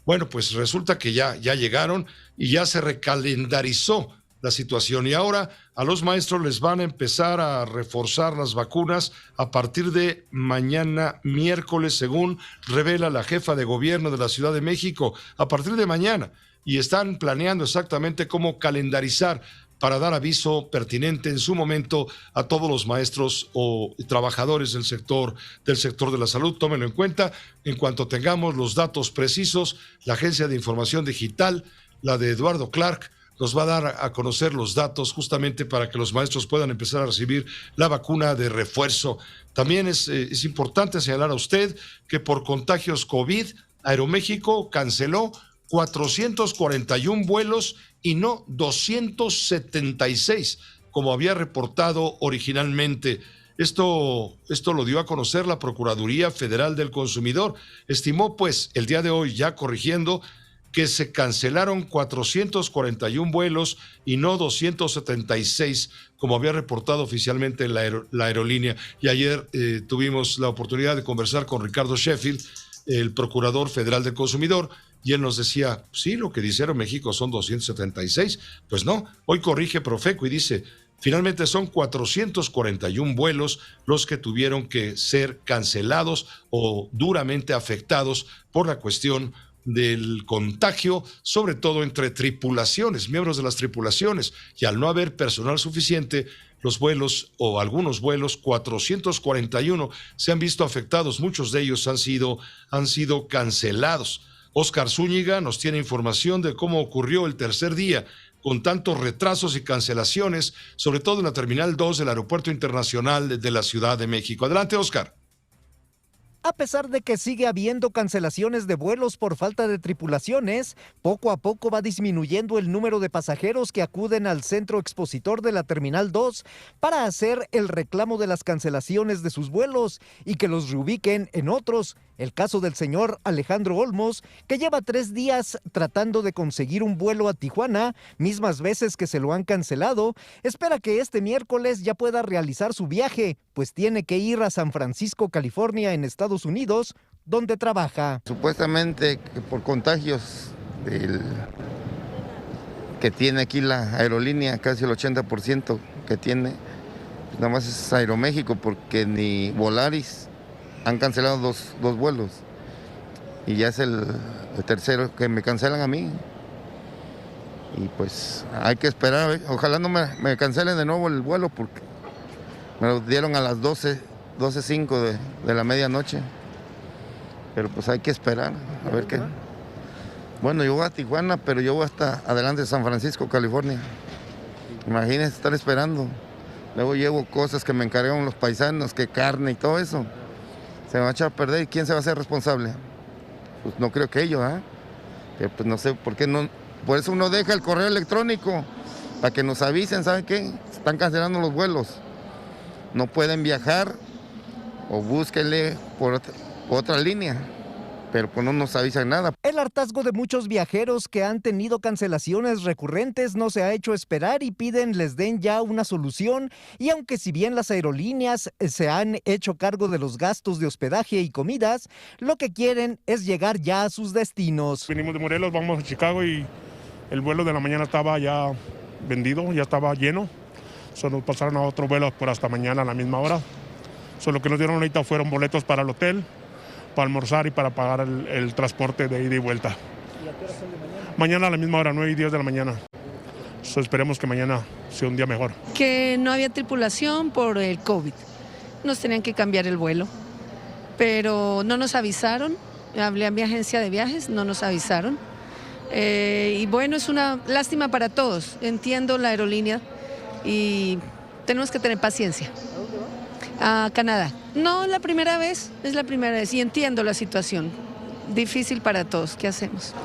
Bueno, pues resulta que ya llegaron y ya se recalendarizó la situación y ahora a los maestros les van a empezar a reforzar las vacunas a partir de mañana miércoles, según revela la jefa de gobierno de la Ciudad de México, a partir de mañana. Y están planeando exactamente cómo calendarizar para dar aviso pertinente en su momento a todos los maestros o trabajadores del sector de la salud. Tómenlo en cuenta. En cuanto tengamos los datos precisos, la Agencia de Información Digital, la de Eduardo Clark, nos va a dar a conocer los datos justamente para que los maestros puedan empezar a recibir la vacuna de refuerzo. También es importante señalar a usted que por contagios COVID, Aeroméxico canceló 441 vuelos y no 276, como había reportado originalmente. Esto lo dio a conocer la Procuraduría Federal del Consumidor. Estimó, pues, el día de hoy, ya corrigiendo, que se cancelaron 441 vuelos y no 276, como había reportado oficialmente la aerolínea. Y ayer tuvimos la oportunidad de conversar con Ricardo Sheffield, el Procurador Federal del Consumidor, y él nos decía, sí, lo que dice Aeroméxico son 276. Pues no, hoy corrige Profeco y dice, finalmente son 441 vuelos los que tuvieron que ser cancelados o duramente afectados por la cuestión del contagio, sobre todo entre tripulaciones, miembros de las tripulaciones, y al no haber personal suficiente, los vuelos o algunos vuelos, 441, se han visto afectados, muchos de ellos han sido cancelados. Óscar Zúñiga nos tiene información de cómo ocurrió el tercer día con tantos retrasos y cancelaciones, sobre todo en la Terminal 2 del Aeropuerto Internacional de la Ciudad de México. Adelante, Óscar. A pesar de que sigue habiendo cancelaciones de vuelos por falta de tripulaciones, poco a poco va disminuyendo el número de pasajeros que acuden al centro expositor de la Terminal 2 para hacer el reclamo de las cancelaciones de sus vuelos y que los reubiquen en otros. El caso del señor Alejandro Olmos, que lleva 3 días tratando de conseguir un vuelo a Tijuana, mismas veces que se lo han cancelado, espera que este miércoles ya pueda realizar su viaje, pues tiene que ir a San Francisco, California, en Estados Unidos, donde trabaja. Supuestamente que por contagios que tiene aquí la aerolínea, casi el 80% que tiene, pues nada más es Aeroméxico, porque ni Volaris han cancelado dos vuelos y ya es el tercero que me cancelan a mí. Y pues hay que esperar, ojalá no me cancelen de nuevo el vuelo, porque me lo dieron a las 12:05 de la medianoche. Pero pues hay que esperar, a ver qué. Bueno, yo voy a Tijuana, pero yo voy hasta adelante de San Francisco, California. Imagínense estar esperando. Luego llevo cosas que me encargaron los paisanos, que carne y todo eso. Se me va a echar a perder. ¿Y quién se va a hacer responsable? Pues no creo que ellos, ¿eh? Pero pues no sé por qué no. Por eso uno deja el correo electrónico, para que nos avisen, ¿saben qué? Están cancelando los vuelos. No pueden viajar, o búsquenle por otra línea, pero pues no nos avisan nada. El hartazgo de muchos viajeros que han tenido cancelaciones recurrentes no se ha hecho esperar y piden les den ya una solución. Y aunque si bien las aerolíneas se han hecho cargo de los gastos de hospedaje y comidas, lo que quieren es llegar ya a sus destinos. Venimos de Morelos, vamos a Chicago y el vuelo de la mañana estaba ya vendido, ya estaba lleno. Solo pasaron a otro vuelo por hasta mañana a la misma hora. Solo que nos dieron ahorita fueron boletos para el hotel, para almorzar y para pagar el transporte de ida y vuelta. ¿Y a qué hora son de mañana? Mañana a la misma hora, 9:10 de la mañana. Esperemos que mañana sea un día mejor. Que no había tripulación por el COVID. Nos tenían que cambiar el vuelo, pero no nos avisaron. Hablé a mi agencia de viajes, no nos avisaron. Y bueno, es una lástima para todos. Entiendo la aerolínea y tenemos que tener paciencia. ¿A dónde va? A Canadá. No, es la primera vez y entiendo la situación. Difícil para todos, ¿qué hacemos?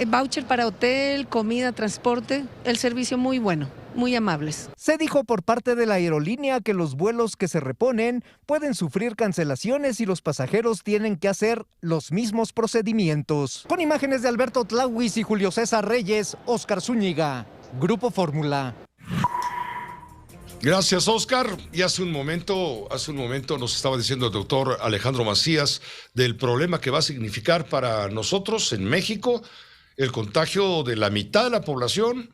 Voucher para hotel, comida, transporte, el servicio muy bueno, muy amables. Se dijo por parte de la aerolínea que los vuelos que se reponen pueden sufrir cancelaciones y los pasajeros tienen que hacer los mismos procedimientos. Con imágenes de Alberto Tlauis y Julio César Reyes, Óscar Zúñiga, Grupo Fórmula. Gracias, Óscar. Y hace un momento nos estaba diciendo el doctor Alejandro Macías del problema que va a significar para nosotros en México el contagio de la mitad de la población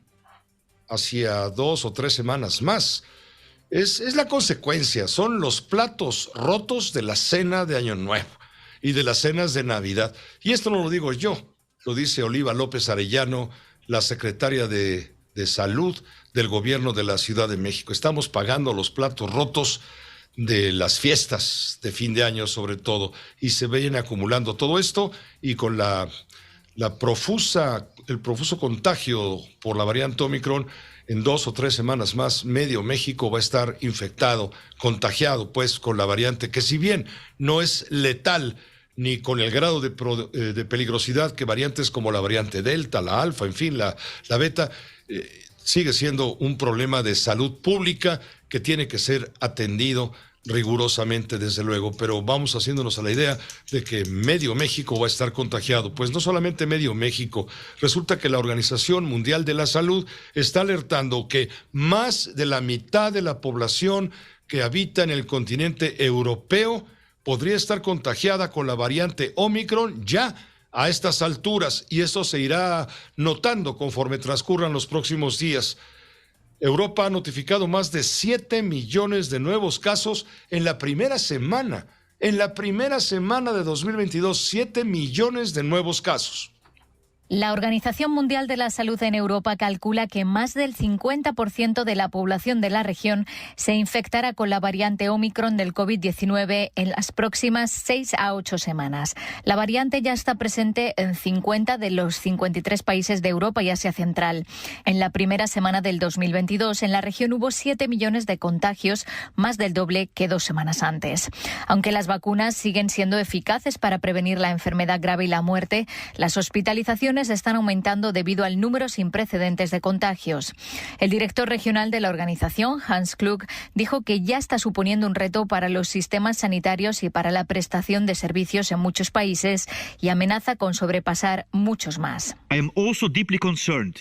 hacia 2 o 3 semanas más. Es la consecuencia, son los platos rotos de la cena de Año Nuevo y de las cenas de Navidad. Y esto no lo digo yo, lo dice Oliva López Arellano, la secretaria de Salud del gobierno de la Ciudad de México. Estamos pagando los platos rotos de las fiestas de fin de año sobre todo, y se viene acumulando todo esto, y con el profuso contagio por la variante Omicron, en 2 o 3 semanas más, medio México va a estar infectado, contagiado pues con la variante, que si bien no es letal ni con el grado de peligrosidad que variantes como la variante Delta, la Alfa, en fin, la Beta, sigue siendo un problema de salud pública que tiene que ser atendido rigurosamente, desde luego, pero vamos haciéndonos a la idea de que medio México va a estar contagiado. Pues no solamente medio México, resulta que la Organización Mundial de la Salud está alertando que más de la mitad de la población que habita en el continente europeo podría estar contagiada con la variante Omicron ya a estas alturas, y eso se irá notando conforme transcurran los próximos días. Europa ha notificado más de 7 millones de nuevos casos en la primera semana. En la primera semana de 2022, 7 millones de nuevos casos. La Organización Mundial de la Salud en Europa calcula que más del 50% de la población de la región se infectará con la variante Omicron del COVID-19 en las próximas 6 a 8 semanas. La variante ya está presente en 50 de los 53 países de Europa y Asia Central. En la primera semana del 2022, en la región hubo 7 millones de contagios, más del doble que 2 semanas antes. Aunque las vacunas siguen siendo eficaces para prevenir la enfermedad grave y la muerte, las hospitalizaciones están aumentando debido al número sin precedentes de contagios. El director regional de la organización, Hans Klug, dijo que ya está suponiendo un reto para los sistemas sanitarios y para la prestación de servicios en muchos países y amenaza con sobrepasar muchos más. I am also deeply concerned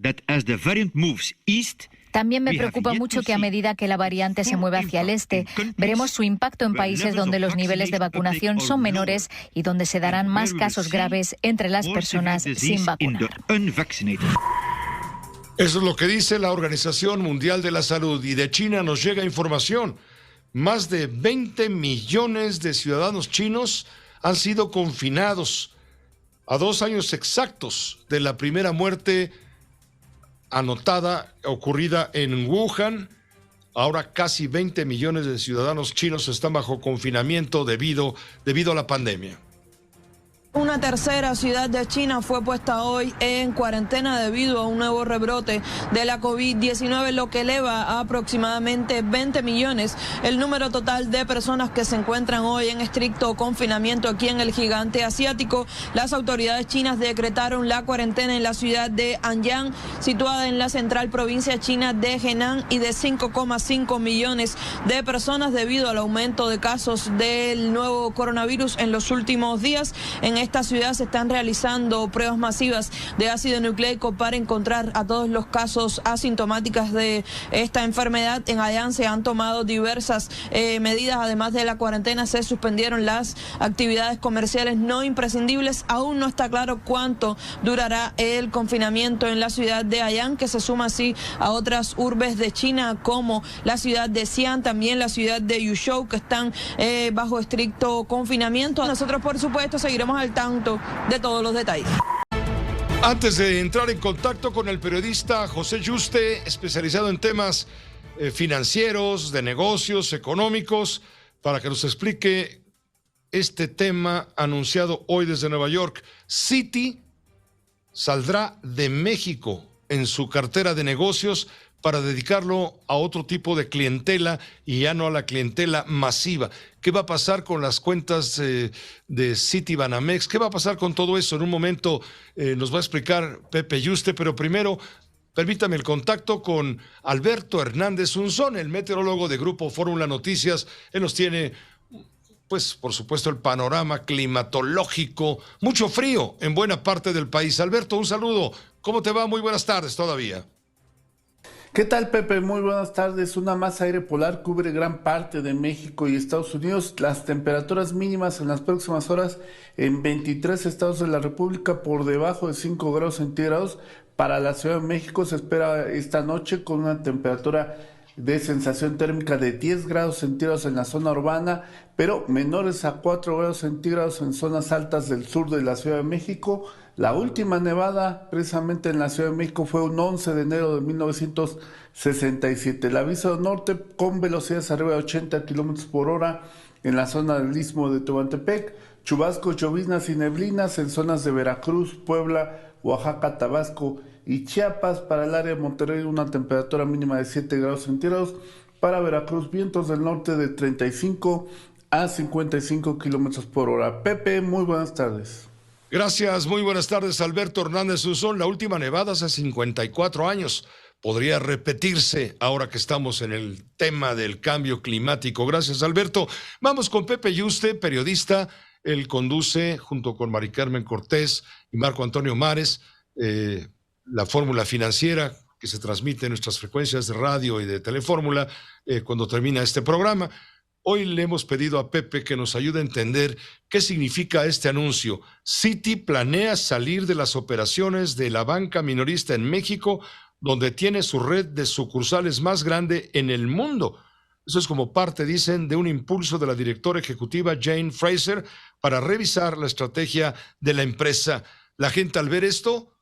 that as the variant moves east, también me preocupa mucho que a medida que la variante se mueve hacia el este, veremos su impacto en países donde los niveles de vacunación son menores y donde se darán más casos graves entre las personas sin vacunar. Eso es lo que dice la Organización Mundial de la Salud. Y de China nos llega información. Más de 20 millones de ciudadanos chinos han sido confinados a 2 años exactos de la primera muerte anotada, ocurrida en Wuhan. Ahora casi 20 millones de ciudadanos chinos están bajo confinamiento debido a la pandemia. Una tercera ciudad de China fue puesta hoy en cuarentena debido a un nuevo rebrote de la COVID-19, lo que eleva a aproximadamente 20 millones el número total de personas que se encuentran hoy en estricto confinamiento aquí en el gigante asiático. Las autoridades chinas decretaron la cuarentena en la ciudad de Anyang, situada en la central provincia china de Henan, y de 5,5 millones de personas debido al aumento de casos del nuevo coronavirus en los últimos días. En esta ciudad se están realizando pruebas masivas de ácido nucleico para encontrar a todos los casos asintomáticos de esta enfermedad. En Anyang se han tomado diversas medidas, además de la cuarentena se suspendieron las actividades comerciales no imprescindibles. Aún no está claro cuánto durará el confinamiento en la ciudad de Anyang, que se suma así a otras urbes de China como la ciudad de Xi'an, también la ciudad de Yuzhou, que están bajo estricto confinamiento. Nosotros, por supuesto, seguiremos al tanto de todos los detalles. Antes de entrar en contacto con el periodista José Yuste, especializado en temas financieros, de negocios, económicos, para que nos explique este tema anunciado hoy desde Nueva York. Citi saldrá de México en su cartera de negocios para dedicarlo a otro tipo de clientela y ya no a la clientela masiva. ¿Qué va a pasar con las cuentas de Citibanamex? ¿Qué va a pasar con todo eso? En un momento nos va a explicar Pepe Yuste, pero primero permítame el contacto con Alberto Hernández Unzón, el meteorólogo de Grupo Fórmula Noticias. Él nos tiene, pues, por supuesto, el panorama climatológico. Mucho frío en buena parte del país. Alberto, un saludo. ¿Cómo te va? Muy buenas tardes todavía. ¿Qué tal, Pepe? Muy buenas tardes. Una masa aire polar cubre gran parte de México y Estados Unidos. Las temperaturas mínimas en las próximas horas en 23 estados de la República por debajo de 5 grados centígrados. Para la Ciudad de México se espera esta noche con una temperatura de sensación térmica de 10 grados centígrados en la zona urbana, pero menores a 4 grados centígrados en zonas altas del sur de la Ciudad de México. La última nevada precisamente en la Ciudad de México fue un 11 de enero de 1967. El aviso norte con velocidades arriba de 80 kilómetros por hora en la zona del Istmo de Tehuantepec. Chubascos, lloviznas y neblinas en zonas de Veracruz, Puebla, Oaxaca, Tabasco y Chiapas. Para el área de Monterrey una temperatura mínima de 7 grados centígrados. Para Veracruz, vientos del norte de 35 a 55 kilómetros por hora. Pepe, muy buenas tardes. Gracias, muy buenas tardes, Alberto Hernández Unzón. La última nevada hace 54 años. Podría repetirse ahora que estamos en el tema del cambio climático. Gracias, Alberto. Vamos con Pepe Yuste, periodista. Él conduce, junto con Mari Carmen Cortés y Marco Antonio Mares, la Fórmula Financiera, que se transmite en nuestras frecuencias de radio y de Telefórmula cuando termina este programa. Hoy le hemos pedido a Pepe que nos ayude a entender qué significa este anuncio. Citi planea salir de las operaciones de la banca minorista en México, donde tiene su red de sucursales más grande en el mundo. Eso es como parte, dicen, de un impulso de la directora ejecutiva Jane Fraser para revisar la estrategia de la empresa. La gente al ver esto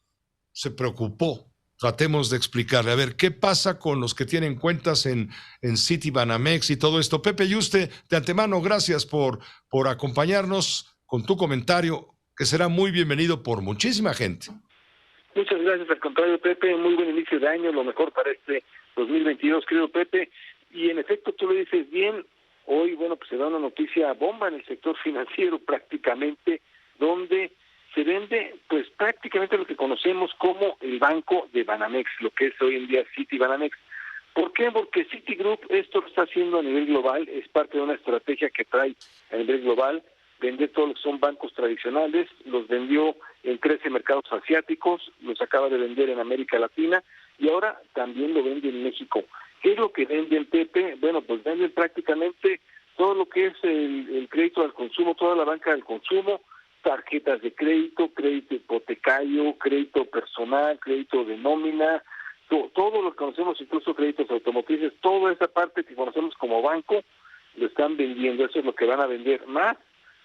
se preocupó. Tratemos de explicarle, a ver, ¿qué pasa con los que tienen cuentas en Citibanamex y todo esto? Pepe Yuste, de antemano, gracias por acompañarnos con tu comentario, que será muy bienvenido por muchísima gente. Muchas gracias, al contrario, Pepe, muy buen inicio de año, lo mejor para este 2022, querido Pepe, y en efecto tú lo dices bien, hoy, bueno, pues se da una noticia bomba en el sector financiero prácticamente, donde se vende pues prácticamente lo que conocemos como el banco de Banamex, lo que es hoy en día Citibanamex. ¿Por qué? Porque Citigroup esto lo está haciendo a nivel global, es parte de una estrategia que trae a nivel global, vender todo lo que son bancos tradicionales, los vendió en 13 mercados asiáticos, los acaba de vender en América Latina y ahora también lo vende en México. ¿Qué es lo que vende el Pepe? Bueno, pues venden prácticamente todo lo que es el crédito al consumo, toda la banca del consumo, tarjetas de crédito, crédito hipotecario, crédito personal, crédito de nómina, todo lo que conocemos, incluso créditos automotrices, toda esa parte que conocemos como banco, lo están vendiendo, eso es lo que van a vender. Más,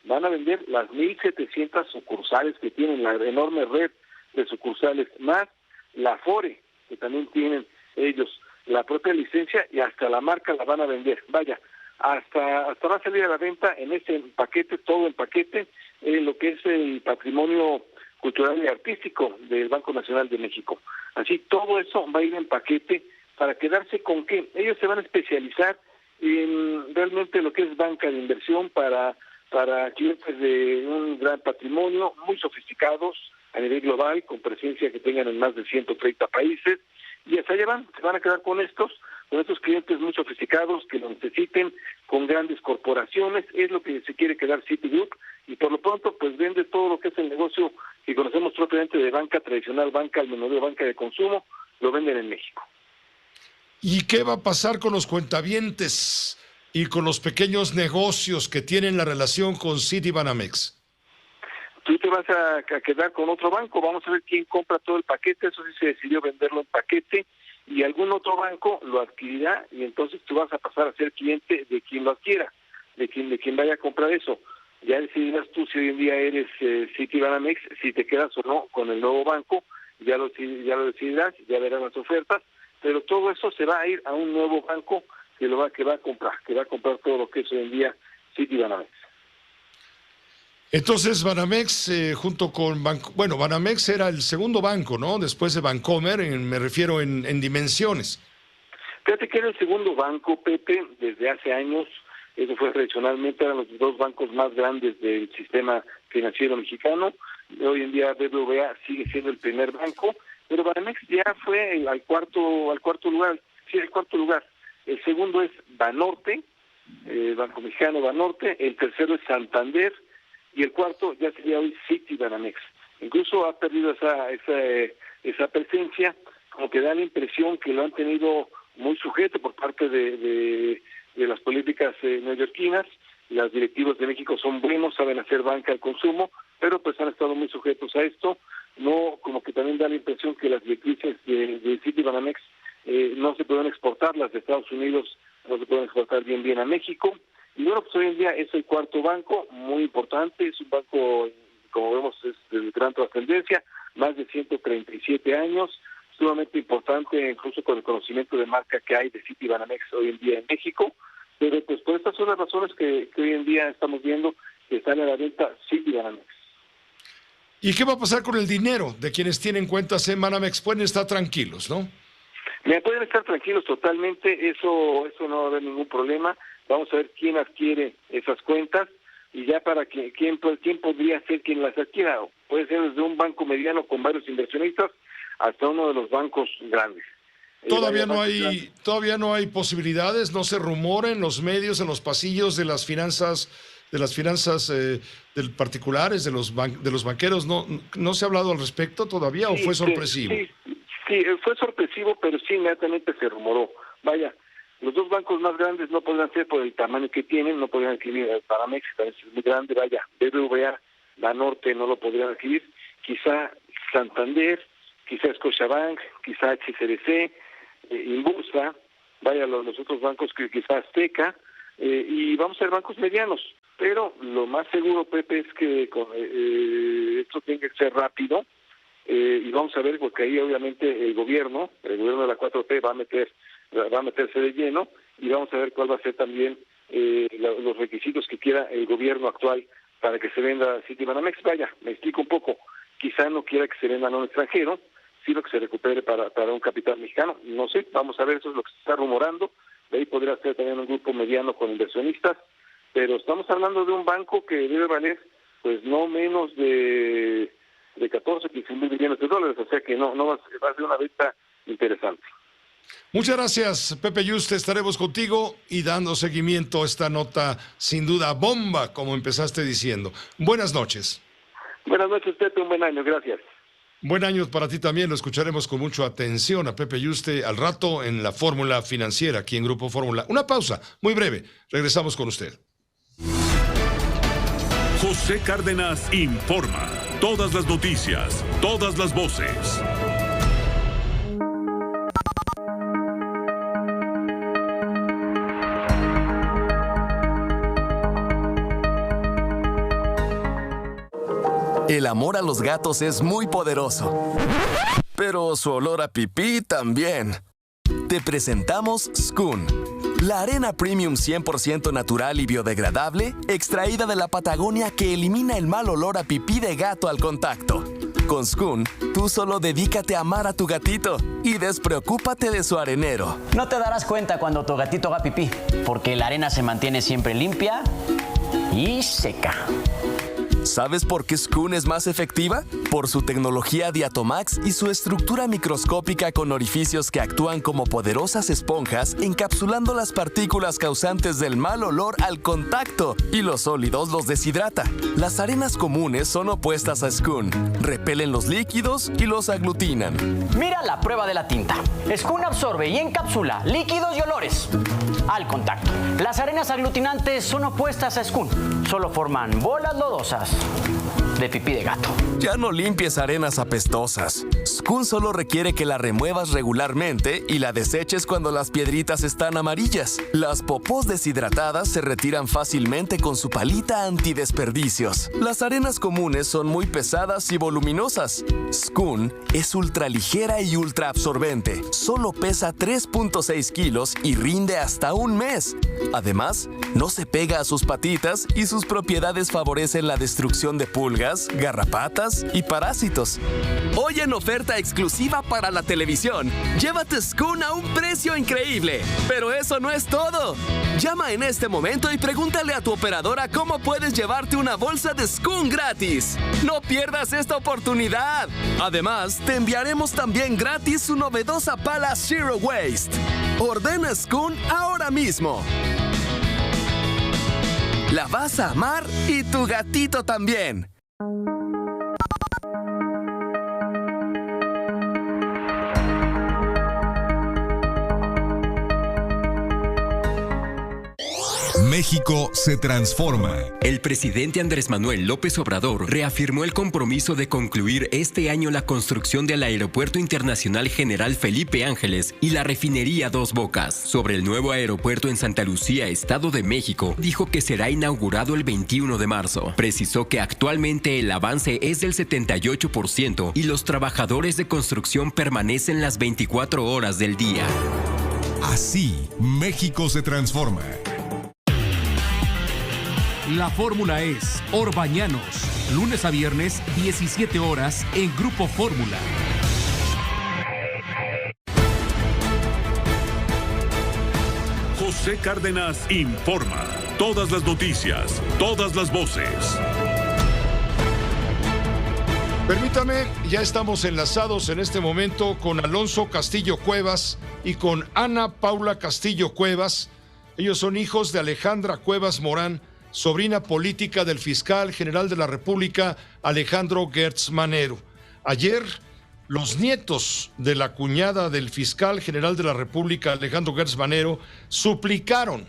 van a vender las 1,700 sucursales que tienen, la enorme red de sucursales, más la Afore, que también tienen ellos, la propia licencia y hasta la marca la van a vender. Vaya, hasta va a salir a la venta en ese paquete, todo en paquete, lo que es el patrimonio cultural y artístico del Banco Nacional de México. Así, todo eso va a ir en paquete para quedarse con que ellos se van a especializar en realmente lo que es banca de inversión para clientes de un gran patrimonio, muy sofisticados a nivel global, con presencia que tengan en más de 130 países, y hasta allá se van a quedar con estos clientes muy sofisticados que lo necesiten, con grandes corporaciones, es lo que se quiere quedar Citigroup, y por lo pronto pues vende todo lo que es el negocio que conocemos propiamente de banca tradicional, banca al menudeo, banca de consumo, lo venden en México. ¿Y qué va a pasar con los cuentavientes y con los pequeños negocios que tienen la relación con Citibanamex? Tú te vas a quedar con otro banco, vamos a ver quién compra todo el paquete, eso sí se decidió venderlo en paquete, y algún otro banco lo adquirirá, y entonces tú vas a pasar a ser cliente de quien lo adquiera, de quien vaya a comprar eso. Ya decidirás tú si hoy en día eres Citibanamex, si te quedas o no con el nuevo banco, ya lo decidirás, ya verás las ofertas, pero todo eso se va a ir a un nuevo banco que va a comprar todo lo que es hoy en día Citibanamex. Entonces Banamex junto con Banamex era el segundo banco, ¿no? Después de Bancomer, me refiero en dimensiones. Fíjate que era el segundo banco, Pepe, desde hace años. Eso fue tradicionalmente, eran los dos bancos más grandes del sistema financiero mexicano. Hoy en día BBVA sigue siendo el primer banco, pero Banamex ya fue al cuarto lugar. Sí, el cuarto lugar. El segundo es Banorte, Banco Mexicano Banorte. El tercero es Santander. Y el cuarto ya sería hoy Citibanamex. Incluso ha perdido esa presencia, como que da la impresión que lo han tenido muy sujeto por parte de las políticas neoyorquinas. Los directivos de México son buenos, saben hacer banca al consumo, pero pues han estado muy sujetos a esto. No, como que también da la impresión que las directrices de Citibanamex no se pueden exportar, las de Estados Unidos no se pueden exportar bien a México. Y bueno, pues hoy en día es el cuarto banco, muy importante, es un banco, como vemos, es de gran trascendencia, más de 137 años, sumamente importante, incluso con el conocimiento de marca que hay de Citibanamex hoy en día en México, pero pues por estas son las razones que hoy en día estamos viendo que están a la venta Citibanamex. ¿Y qué va a pasar con el dinero de quienes tienen cuentas en Banamex? Pueden estar tranquilos, ¿no? Pueden estar tranquilos totalmente, eso no va a haber ningún problema. Vamos a ver quién adquiere esas cuentas y ya para que quién podría ser quien las adquiera. Puede ser desde un banco mediano con varios inversionistas hasta uno de los bancos grandes. Todavía no hay posibilidades, no se rumora en los medios, en los pasillos de las finanzas particulares, de los banqueros. ¿No se ha hablado al respecto todavía o fue sorpresivo? Sí, fue sorpresivo, pero sí inmediatamente se rumoró. Vaya, los dos bancos más grandes no podrán ser por el tamaño que tienen, no podrían adquirir el Banamex, también es muy grande, vaya, BBVA, Banorte no lo podrían adquirir, quizá Santander, quizá Scotiabank, quizá HSBC, Inbursa, vaya los otros bancos que quizá Azteca, y vamos a ver bancos medianos, pero lo más seguro, Pepe, es que esto tiene que ser rápido, y vamos a ver, porque ahí obviamente el gobierno de la 4T va a meterse de lleno, y vamos a ver cuál va a ser también los requisitos que quiera el gobierno actual para que se venda Citibanamex. Vaya, me explico un poco, quizá no quiera que se venda a un extranjero, sino que se recupere para un capital mexicano. No sé, vamos a ver, eso es lo que se está rumorando. De ahí podría ser también un grupo mediano con inversionistas, pero estamos hablando de un banco que debe valer pues no menos de 14, 15 mil millones de dólares, o sea que no va a ser una venta interesante. Muchas gracias, Pepe Yuste. Estaremos contigo y dando seguimiento a esta nota, sin duda, bomba, como empezaste diciendo. Buenas noches. Buenas noches, Pepe. Un buen año. Gracias. Buen año para ti también. Lo escucharemos con mucha atención a Pepe Yuste al rato en la Fórmula Financiera, aquí en Grupo Fórmula. Una pausa muy breve. Regresamos con usted. José Cárdenas informa. Todas las noticias, todas las voces. El amor a los gatos es muy poderoso, pero su olor a pipí también. Te presentamos Skun, la arena premium 100% natural y biodegradable, extraída de la Patagonia que elimina el mal olor a pipí de gato al contacto. Con Skun, tú solo dedícate a amar a tu gatito y despreocúpate de su arenero. No te darás cuenta cuando tu gatito haga pipí, porque la arena se mantiene siempre limpia y seca. ¿Sabes por qué Skun es más efectiva? Por su tecnología Diatomax y su estructura microscópica con orificios que actúan como poderosas esponjas, encapsulando las partículas causantes del mal olor al contacto, y los sólidos los deshidrata. Las arenas comunes son opuestas a Skun, repelen los líquidos y los aglutinan. Mira la prueba de la tinta. Skun absorbe y encapsula líquidos y olores al contacto. Las arenas aglutinantes son opuestas a Skun, solo forman bolas lodosas de pipí de gato. Ya no limpies arenas apestosas. Skun solo requiere que la remuevas regularmente y la deseches cuando las piedritas están amarillas. Las popós deshidratadas se retiran fácilmente con su palita antidesperdicios. Las arenas comunes son muy pesadas y voluminosas. Skun es ultraligera y ultra absorbente. Solo pesa 3.6 kilos y rinde hasta un mes. Además, no se pega a sus patitas y sus propiedades favorecen la destrucción de pulgas, garrapatas y parásitos. Hoy en oferta exclusiva para la televisión, llévate Skun a un precio increíble. Pero eso no es todo. Llama en este momento y pregúntale a tu operadora cómo puedes llevarte una bolsa de Skun gratis. No pierdas esta oportunidad. Además, te enviaremos también gratis su novedosa pala Zero Waste. Ordena Skun ahora mismo. La vas a amar y tu gatito también. México se transforma. El presidente Andrés Manuel López Obrador reafirmó el compromiso de concluir este año la construcción del Aeropuerto Internacional General Felipe Ángeles y la refinería Dos Bocas. Sobre el nuevo aeropuerto en Santa Lucía, Estado de México, dijo que será inaugurado el 21 de marzo. Precisó que actualmente el avance es del 78% y los trabajadores de construcción permanecen las 24 horas del día. Así, México se transforma. La fórmula es Orbañanos, lunes a viernes, 17 horas en Grupo Fórmula. José Cárdenas informa. Todas las noticias, todas las voces. Permítame, ya estamos enlazados en este momento con Alonso Castillo Cuevas y con Ana Paula Castillo Cuevas. Ellos son hijos de Alejandra Cuevas Morán, sobrina política del fiscal general de la República, Alejandro Gertz Manero. Ayer, los nietos de la cuñada del fiscal general de la República, Alejandro Gertz Manero, suplicaron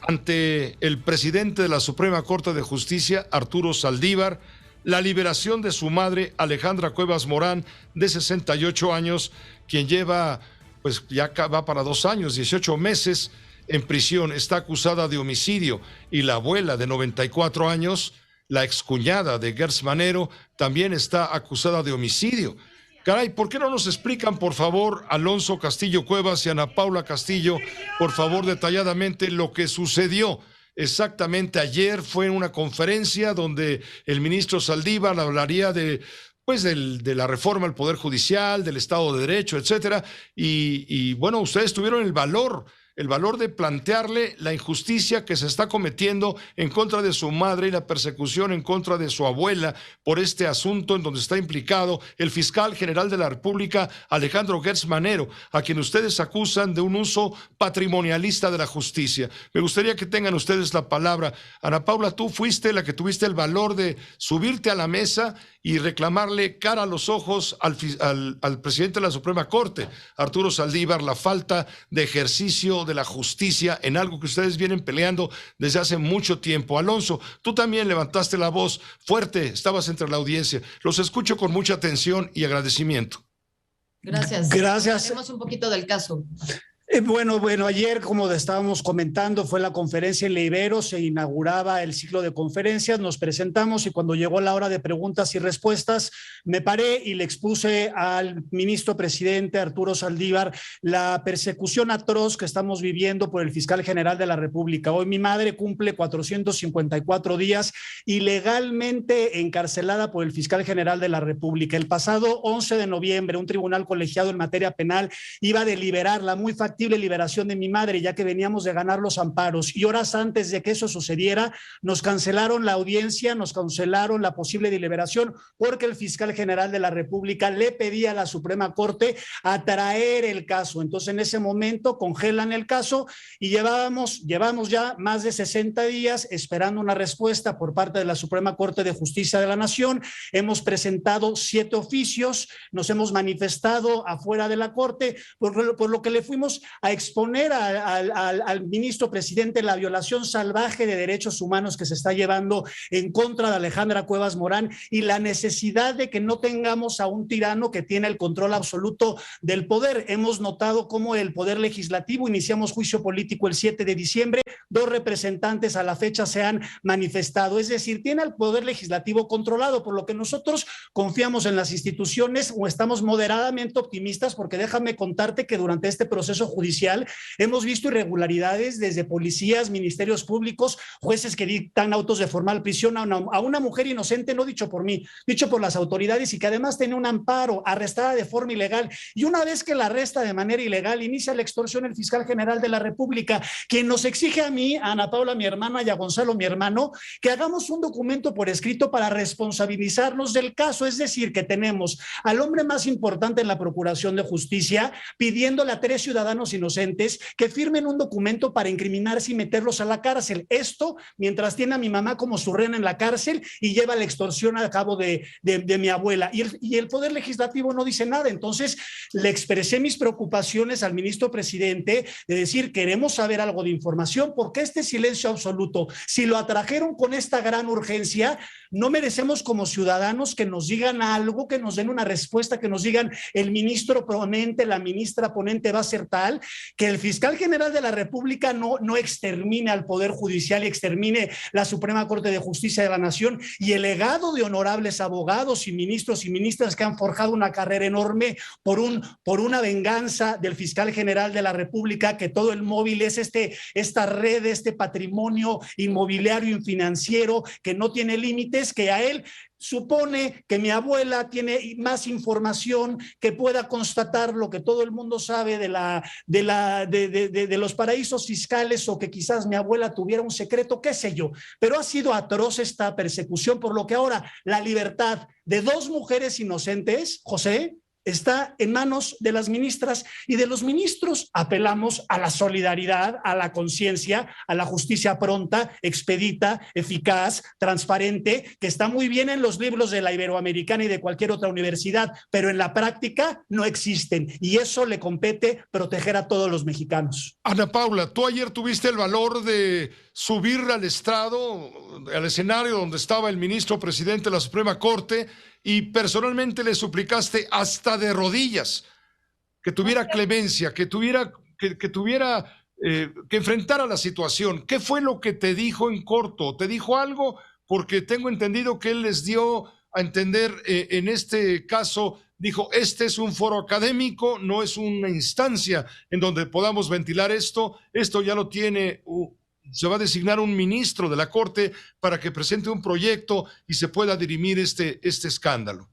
ante el presidente de la Suprema Corte de Justicia, Arturo Saldívar, la liberación de su madre, Alejandra Cuevas Morán, de 68 años, quien lleva, pues ya va para 2 años, 18 meses, en prisión, está acusada de homicidio, y la abuela de 94 años, la excuñada de Gertz Manero, también está acusada de homicidio. Caray, ¿por qué no nos explican, por favor, Alonso Castillo Cuevas y Ana Paula Castillo, por favor, detalladamente lo que sucedió? Exactamente ayer fue en una conferencia donde el ministro Saldívar hablaría de la reforma al Poder Judicial, del Estado de Derecho, etcétera, y bueno, ustedes tuvieron el valor de plantearle la injusticia que se está cometiendo en contra de su madre y la persecución en contra de su abuela por este asunto en donde está implicado el fiscal general de la República, Alejandro Gertz Manero, a quien ustedes acusan de un uso patrimonialista de la justicia. Me gustaría que tengan ustedes la palabra. Ana Paula, tú fuiste la que tuviste el valor de subirte a la mesa y reclamarle cara a los ojos al presidente de la Suprema Corte, Arturo Saldívar, la falta de ejercicio de la justicia en algo que ustedes vienen peleando desde hace mucho tiempo. Alonso, tú también levantaste la voz fuerte, estabas entre la audiencia. Los escucho con mucha atención y agradecimiento. Gracias. Hablemos un poquito del caso. Bueno, ayer, como estábamos comentando, fue la conferencia en la Ibero, se inauguraba el ciclo de conferencias, nos presentamos y cuando llegó la hora de preguntas y respuestas, me paré y le expuse al ministro presidente Arturo Saldívar la persecución atroz que estamos viviendo por el fiscal general de la República. Hoy mi madre cumple 454 días ilegalmente encarcelada por el fiscal general de la República. El pasado 11 de noviembre, un tribunal colegiado en materia penal iba a deliberar la muy factible liberación de mi madre, ya que veníamos de ganar los amparos, y horas antes de que eso sucediera nos cancelaron la audiencia, nos cancelaron la posible deliberación porque el fiscal general de la República le pedía a la Suprema Corte atraer el caso. Entonces en ese momento congelan el caso y llevamos ya más de 60 días esperando una respuesta por parte de la Suprema Corte de Justicia de la Nación. Hemos presentado 7 oficios, nos hemos manifestado afuera de la Corte, por lo que le fuimos a exponer al ministro presidente la violación salvaje de derechos humanos que se está llevando en contra de Alejandra Cuevas Morán y la necesidad de que no tengamos a un tirano que tiene el control absoluto del poder. Hemos notado cómo el Poder Legislativo, iniciamos juicio político el 7 de diciembre, 2 representantes a la fecha se han manifestado, es decir, tiene al Poder Legislativo controlado, por lo que nosotros confiamos en las instituciones o estamos moderadamente optimistas, porque déjame contarte que durante este proceso judicial hemos visto irregularidades desde policías, ministerios públicos, jueces que dictan autos de formal prisión a una mujer inocente, no dicho por mí, dicho por las autoridades, y que además tenía un amparo, arrestada de forma ilegal, y una vez que la arresta de manera ilegal, inicia la extorsión el fiscal general de la República, quien nos exige a mí, a Ana Paula, mi hermana, y a Gonzalo, mi hermano, que hagamos un documento por escrito para responsabilizarnos del caso. Es decir, que tenemos al hombre más importante en la Procuración de Justicia pidiéndole a 3 ciudadanos inocentes que firmen un documento para incriminarse y meterlos a la cárcel. Esto mientras tiene a mi mamá como su reina en la cárcel y lleva la extorsión a cabo de mi abuela. Y el Poder Legislativo no dice nada. Entonces le expresé mis preocupaciones al ministro presidente de decir, queremos saber algo de información, porque este silencio absoluto, si lo atrajeron con esta gran urgencia, no merecemos como ciudadanos que nos digan algo, que nos den una respuesta, que nos digan el ministro ponente, la ministra ponente va a ser tal, que el fiscal general de la República no extermine al Poder Judicial y extermine la Suprema Corte de Justicia de la Nación y el legado de honorables abogados y ministros y ministras que han forjado una carrera enorme por una venganza del fiscal general de la República, que todo el móvil es esta red, este patrimonio inmobiliario y financiero que no tiene límites, que a él supone que mi abuela tiene más información, que pueda constatar lo que todo el mundo sabe de los paraísos fiscales, o que quizás mi abuela tuviera un secreto, qué sé yo. Pero ha sido atroz esta persecución, por lo que ahora la libertad de 2 mujeres inocentes, José, está en manos de las ministras y de los ministros. Apelamos a la solidaridad, a la conciencia, a la justicia pronta, expedita, eficaz, transparente, que está muy bien en los libros de la Iberoamericana y de cualquier otra universidad, pero en la práctica no existen, y eso le compete proteger a todos los mexicanos. Ana Paula, tú ayer tuviste el valor de subir al estrado, al escenario donde estaba el ministro presidente de la Suprema Corte, y personalmente le suplicaste hasta de rodillas que tuviera clemencia, que tuviera que enfrentara la situación. ¿Qué fue lo que te dijo en corto? ¿Te dijo algo? Porque tengo entendido que él les dio a entender en este caso, dijo, este es un foro académico, no es una instancia en donde podamos ventilar esto ya lo tiene, se va a designar un ministro de la Corte para que presente un proyecto y se pueda dirimir este escándalo.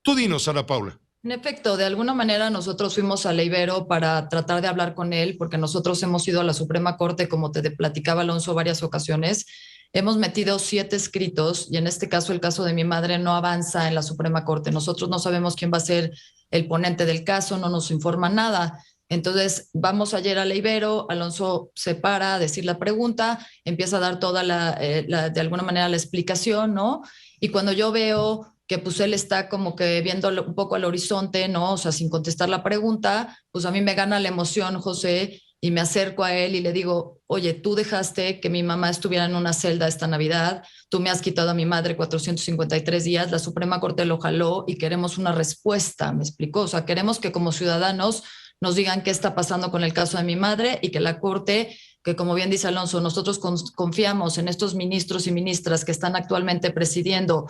Tú dinos, Ana Paula. En efecto, de alguna manera nosotros fuimos a Ibero para tratar de hablar con él, porque nosotros hemos ido a la Suprema Corte, como te platicaba Alonso, varias ocasiones. Hemos metido 7 escritos y en este caso, el caso de mi madre no avanza en la Suprema Corte. Nosotros no sabemos quién va a ser el ponente del caso, no nos informa nada. Entonces, vamos ayer a Ibero, Alonso se para a decir la pregunta, empieza a dar toda de alguna manera la explicación, ¿no? Y cuando yo veo que pues él está como que viendo un poco al horizonte, ¿no? O sea, sin contestar la pregunta, pues a mí me gana la emoción, José, y me acerco a él y le digo, oye, tú dejaste que mi mamá estuviera en una celda esta Navidad, tú me has quitado a mi madre 453 días, la Suprema Corte lo jaló y queremos una respuesta, ¿me explicó? O sea, queremos que como ciudadanos nos digan qué está pasando con el caso de mi madre y que la Corte, que como bien dice Alonso, nosotros confiamos en estos ministros y ministras que están actualmente presidiendo,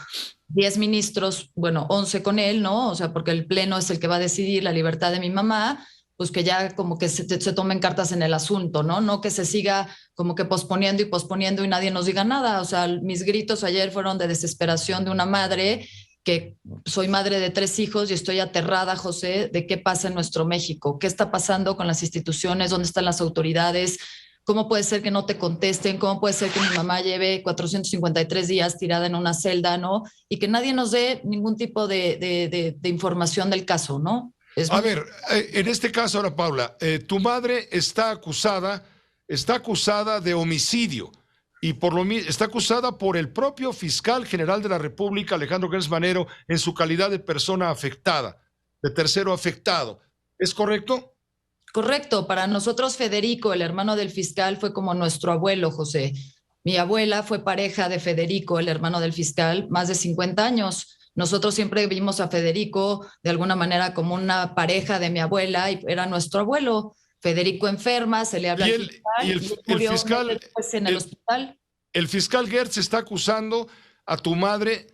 10 ministros, bueno, 11 con él, ¿no? O sea, porque el Pleno es el que va a decidir la libertad de mi mamá, pues que ya como que se tomen cartas en el asunto, ¿no? No que se siga como que posponiendo y nadie nos diga nada. O sea, mis gritos ayer fueron de desesperación de una madre, que soy madre de 3 hijos y estoy aterrada, José, de qué pasa en nuestro México, qué está pasando con las instituciones, dónde están las autoridades, cómo puede ser que no te contesten, cómo puede ser que mi mamá lleve 453 días tirada en una celda, ¿no? Y que nadie nos dé ningún tipo de información del caso, ¿no? A ver, en este caso, Ana Paula, tu madre está acusada de homicidio y está acusada por el propio fiscal general de la República, Alejandro Gertz Manero, en su calidad de persona afectada, de tercero afectado. ¿Es correcto? Correcto. Para nosotros, Federico, el hermano del fiscal, fue como nuestro abuelo, José. Mi abuela fue pareja de Federico, el hermano del fiscal, más de 50 años. Nosotros siempre vimos a Federico de alguna manera como una pareja de mi abuela y era nuestro abuelo. Federico enferma, se le habla al fiscal, en el hospital. El fiscal Gertz está acusando a tu madre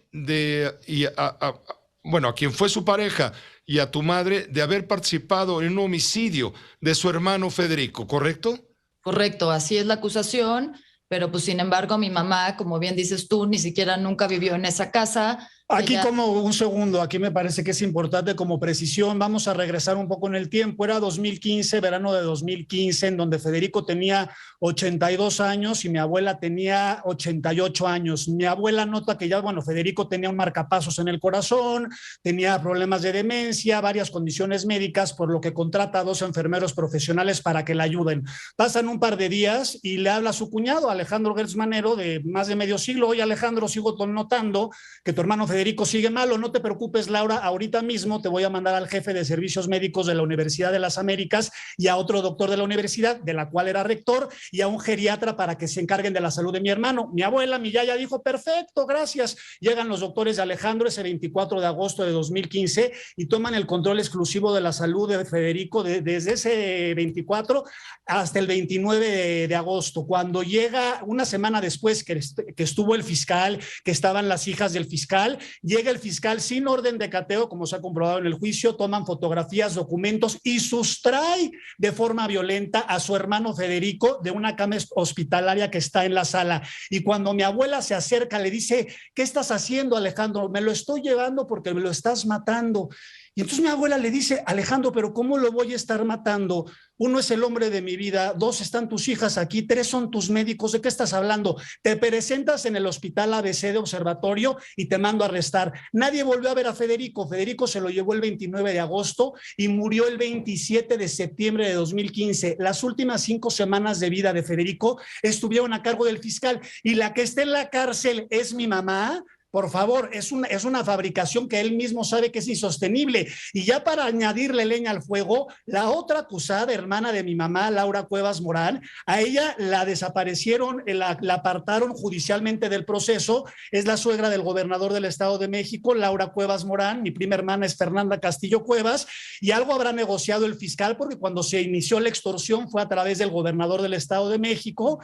a quien fue su pareja y a tu madre de haber participado en un homicidio de su hermano Federico, ¿correcto? Correcto, así es la acusación, pero pues sin embargo mi mamá, como bien dices tú, ni siquiera nunca vivió en esa casa. Aquí como un segundo, aquí me parece que es importante como precisión, vamos a regresar un poco en el tiempo, era 2015, verano de 2015, en donde Federico tenía 82 años y mi abuela tenía 88 años. Mi abuela nota que Federico tenía un marcapasos en el corazón, tenía problemas de demencia, varias condiciones médicas, por lo que contrata a 2 enfermeros profesionales para que la ayuden. Pasan un par de días y le habla a su cuñado, Alejandro Gertz Manero, de más de medio siglo. Oye, Alejandro, sigo notando que tu hermano Federico sigue malo, no te preocupes, Laura, ahorita mismo te voy a mandar al jefe de servicios médicos de la Universidad de las Américas y a otro doctor de la universidad, de la cual era rector, y a un geriatra para que se encarguen de la salud de mi hermano. Mi abuela, mi yaya, dijo, perfecto, gracias. Llegan los doctores de Alejandro ese 24 de agosto de 2015 y toman el control exclusivo de la salud de Federico desde ese 24 hasta el 29 de agosto. Cuando llega una semana después que estuvo el fiscal, que estaban las hijas del fiscal, llega el fiscal sin orden de cateo, como se ha comprobado en el juicio, toman fotografías, documentos y sustrae de forma violenta a su hermano Federico de una cama hospitalaria que está en la sala. Y cuando mi abuela se acerca, le dice, ¿qué estás haciendo, Alejandro? Me lo estoy llevando porque me lo estás matando. Y entonces mi abuela le dice, Alejandro, ¿pero cómo lo voy a estar matando? 1 es el hombre de mi vida, 2 están tus hijas aquí, 3 son tus médicos, ¿de qué estás hablando? Te presentas en el hospital ABC de Observatorio y te mando a arrestar. Nadie volvió a ver a Federico. Federico se lo llevó el 29 de agosto y murió el 27 de septiembre de 2015. Las últimas 5 semanas de vida de Federico estuvieron a cargo del fiscal y la que está en la cárcel es mi mamá, Por favor, es una fabricación que él mismo sabe que es insostenible. Y ya para añadirle leña al fuego, la otra acusada, hermana de mi mamá, Laura Cuevas Morán, a ella la desaparecieron, la apartaron judicialmente del proceso. Es la suegra del gobernador del Estado de México, Laura Cuevas Morán. Mi prima hermana es Fernanda Castillo Cuevas. Y algo habrá negociado el fiscal, porque cuando se inició la extorsión fue a través del gobernador del Estado de México,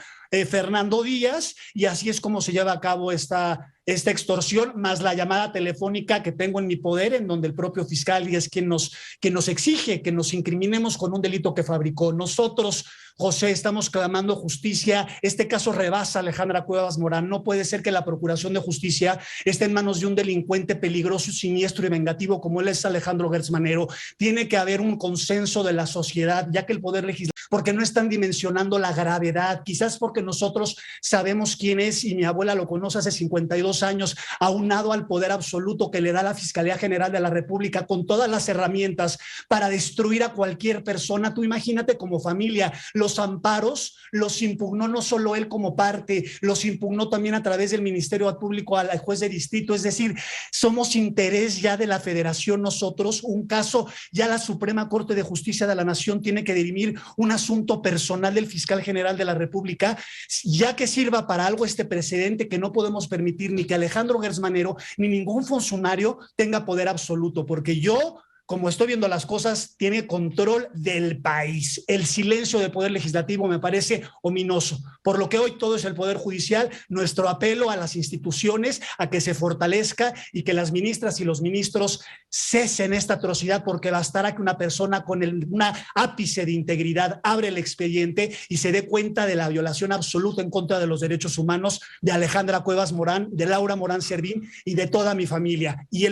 Fernando Díaz, y así es como se lleva a cabo esta extorsión, más la llamada telefónica que tengo en mi poder, en donde el propio fiscal es quien nos exige que nos incriminemos con un delito que fabricó. Nosotros, José, estamos clamando justicia. Este caso rebasa a Alejandra Cuevas Morán. No puede ser que la Procuración de Justicia esté en manos de un delincuente peligroso, siniestro y vengativo como él es Alejandro Gertz Manero. Tiene que haber un consenso de la sociedad, ya que el Poder Legislativo, porque no están dimensionando la gravedad, quizás porque nosotros sabemos quién es y mi abuela lo conoce hace 52 años, aunado al poder absoluto que le da la Fiscalía General de la República con todas las herramientas para destruir a cualquier persona. Tú imagínate como familia, los amparos los impugnó no solo él como parte, los impugnó también a través del Ministerio Público al juez de distrito, es decir, somos interés ya de la Federación nosotros, un caso, ya la Suprema Corte de Justicia de la Nación tiene que dirimir un asunto personal del fiscal general de la República, ya que sirva para algo este precedente que no podemos permitir ni que Alejandro Gertz Manero ni ningún funcionario tenga poder absoluto, porque yo, como estoy viendo las cosas, tiene control del país. El silencio del Poder Legislativo me parece ominoso, por lo que hoy todo es el Poder Judicial. Nuestro apelo a las instituciones a que se fortalezca y que las ministras y los ministros cesen esta atrocidad, porque bastará que una persona con una ápice de integridad abra el expediente y se dé cuenta de la violación absoluta en contra de los derechos humanos de Alejandra Cuevas Morán, de Laura Morán Servín y de toda mi familia. Y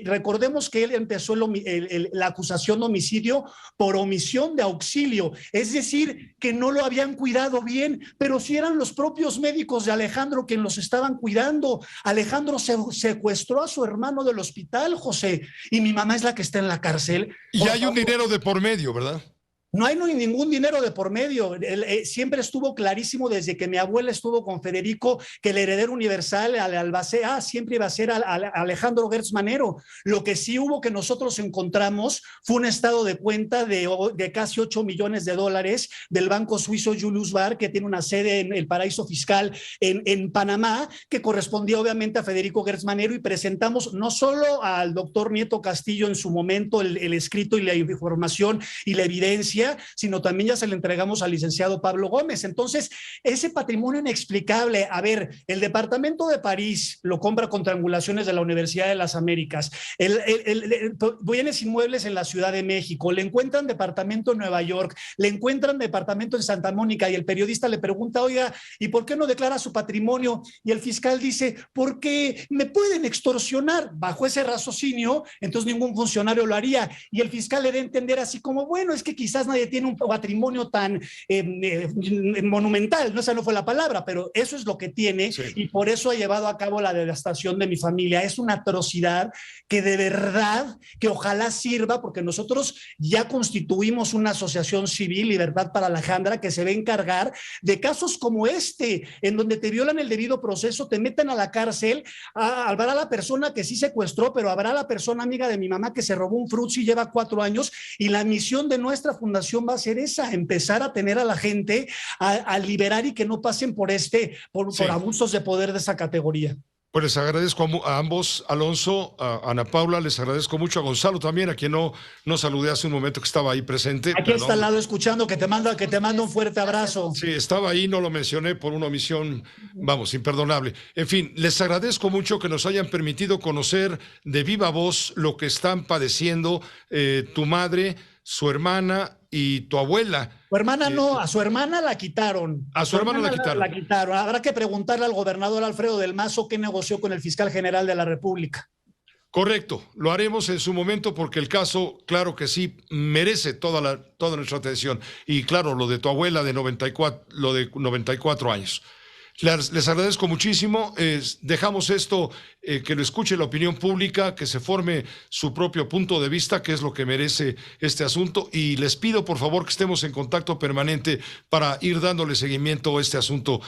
recordemos que él empezó la acusación de homicidio por omisión de auxilio, es decir, que no lo habían cuidado bien, pero si eran los propios médicos de Alejandro quienes los estaban cuidando. Alejandro secuestró a su hermano del hospital, José, y mi mamá es la que está en la cárcel. Y hay un dinero de por medio, ¿verdad? No hay ningún dinero de por medio. Siempre estuvo clarísimo desde que mi abuela estuvo con Federico que el heredero universal siempre iba a ser Alejandro Gertz Manero. Lo que sí hubo que nosotros encontramos fue un estado de cuenta de casi $8 millones del banco suizo Julius Baer, que tiene una sede en el paraíso fiscal en Panamá, que correspondía obviamente a Federico Gertz Manero, y presentamos no solo al doctor Nieto Castillo en su momento el escrito y la información y la evidencia, sino también ya se le entregamos al licenciado Pablo Gómez. Entonces, ese patrimonio inexplicable, a ver, el departamento de París lo compra con triangulaciones de la Universidad de las Américas, bienes inmuebles en la Ciudad de México, le encuentran departamento en Nueva York, le encuentran departamento en Santa Mónica, y el periodista le pregunta, oiga, ¿y por qué no declara su patrimonio? Y el fiscal dice, porque me pueden extorsionar. Bajo ese raciocinio, entonces ningún funcionario lo haría, y el fiscal le da a entender así como, bueno, es que quizás nadie tiene un patrimonio tan monumental, no, esa no fue la palabra, pero eso es lo que tiene, sí. Y por eso ha llevado a cabo la devastación de mi familia. Es una atrocidad que de verdad, que ojalá sirva, porque nosotros ya constituimos una asociación civil, Libertad para Alejandra, que se va a encargar de casos como este, en donde te violan el debido proceso, te meten a la cárcel, habrá la persona que sí secuestró, pero habrá la persona amiga de mi mamá que se robó un frutzi y lleva 4 años, y la misión de nuestra fundación va a ser esa, empezar a tener a la gente a liberar y que no pasen por abusos de poder de esa categoría. Pues les agradezco a ambos, Alonso, a Ana Paula, les agradezco mucho a Gonzalo también, a quien no saludé hace un momento que estaba ahí presente. Aquí está al lado escuchando, que te manda un fuerte abrazo. Sí, estaba ahí, no lo mencioné por una omisión, imperdonable. En fin, les agradezco mucho que nos hayan permitido conocer de viva voz lo que están padeciendo tu madre, su hermana y tu abuela. Su hermana no, a su hermana la quitaron. A su hermana la quitaron. Habrá que preguntarle al gobernador Alfredo del Mazo qué negoció con el fiscal general de la República. Correcto, lo haremos en su momento porque el caso, claro que sí, merece toda nuestra atención. Y claro, lo de tu abuela de 94 años. Les agradezco muchísimo. Dejamos esto, que lo escuche la opinión pública, que se forme su propio punto de vista, que es lo que merece este asunto. Y les pido, por favor, que estemos en contacto permanente para ir dándole seguimiento a este asunto.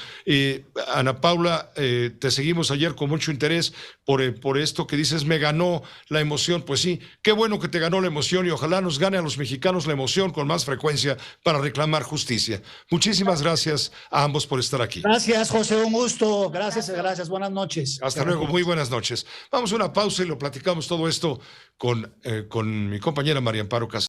Ana Paula, te seguimos ayer con mucho interés por esto que dices, me ganó la emoción. Pues sí, qué bueno que te ganó la emoción y ojalá nos gane a los mexicanos la emoción con más frecuencia para reclamar justicia. Muchísimas gracias a ambos por estar aquí. Gracias, José, un gusto. Gracias. Buenas noches. Hasta luego, muy buenas noches. Vamos a una pausa y lo platicamos todo esto con mi compañera María Amparo Casar.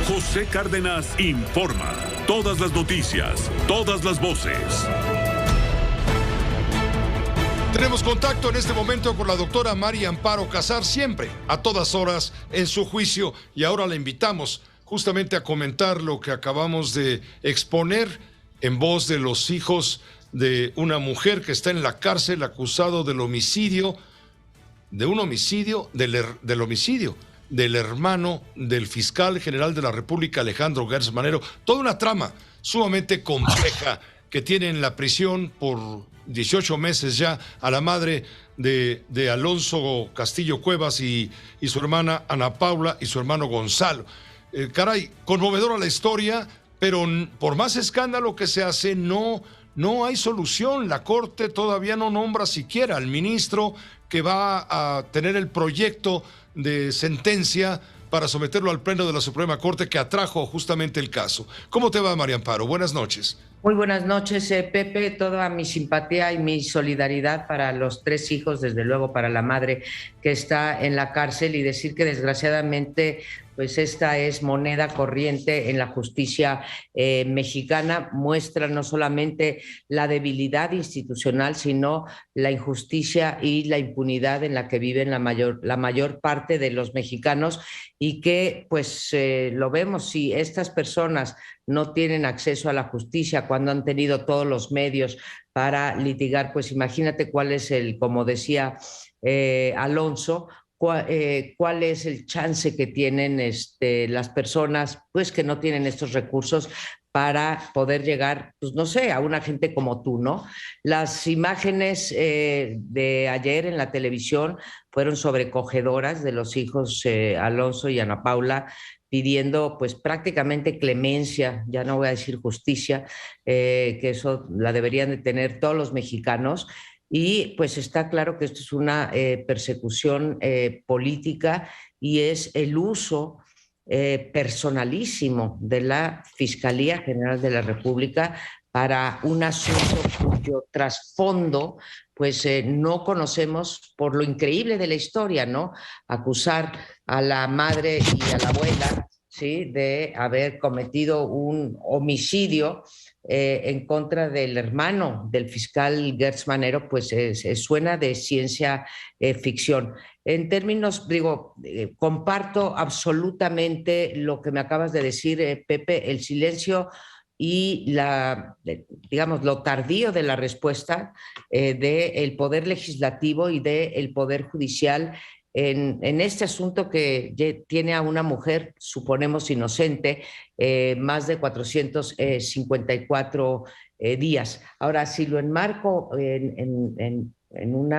José Cárdenas informa. Todas las noticias, todas las voces. Tenemos contacto en este momento con la doctora María Amparo Casar, siempre, a todas horas, en su juicio, y ahora la invitamos justamente a comentar lo que acabamos de exponer en voz de los hijos de una mujer que está en la cárcel acusado del homicidio, del hermano del fiscal general de la República, Alejandro Gertz Manero. Toda una trama sumamente compleja que tiene en la prisión por 18 meses ya a la madre de Alonso Castillo Cuevas y su hermana Ana Paula y su hermano Gonzalo. Caray, conmovedora la historia, pero por más escándalo que se hace, no hay solución. La Corte todavía no nombra siquiera al ministro que va a tener el proyecto de sentencia para someterlo al Pleno de la Suprema Corte, que atrajo justamente el caso. ¿Cómo te va, María Amparo? Buenas noches. Muy buenas noches, Pepe. Toda mi simpatía y mi solidaridad para los 3 hijos, desde luego para la madre que está en la cárcel, y decir que desgraciadamente pues esta es moneda corriente en la justicia mexicana. Muestra no solamente la debilidad institucional, sino la injusticia y la impunidad en la que viven la mayor parte de los mexicanos, y que pues lo vemos, si estas personas no tienen acceso a la justicia cuando han tenido todos los medios para litigar, pues imagínate cuál es como decía Alonso, cuál es el chance que tienen las personas pues que no tienen estos recursos para poder llegar, pues no sé, a una gente como tú, ¿no? Las imágenes de ayer en la televisión fueron sobrecogedoras de los hijos Alonso y Ana Paula, pidiendo pues prácticamente clemencia, ya no voy a decir justicia, que eso la deberían de tener todos los mexicanos. Y pues está claro que esto es una persecución política, y es el uso personalísimo de la Fiscalía General de la República para un asunto cuyo trasfondo pues no conocemos, por lo increíble de la historia, ¿no? Acusar a la madre y a la abuela, ¿sí?, de haber cometido un homicidio en contra del hermano del fiscal Gertz Manero, pues suena de ciencia ficción. En términos, comparto absolutamente lo que me acabas de decir, Pepe, el silencio y lo tardío de la respuesta del Poder Legislativo y del Poder Judicial en este asunto que tiene a una mujer, suponemos inocente, más de 454 días. Ahora, si lo enmarco en un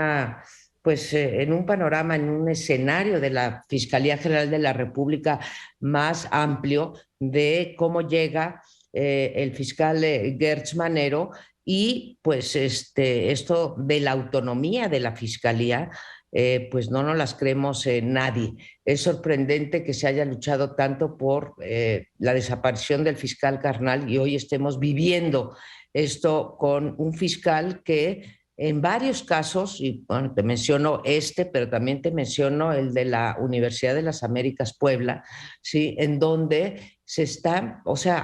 panorama, en un escenario de la Fiscalía General de la República más amplio, de cómo llega el fiscal Gertz Manero y pues esto de la autonomía de la Fiscalía, pues no nos las creemos nadie. Es sorprendente que se haya luchado tanto por la desaparición del fiscal carnal y hoy estemos viviendo esto con un fiscal que en varios casos, y bueno, te menciono pero también te menciono el de la Universidad de las Américas Puebla, ¿sí?, en donde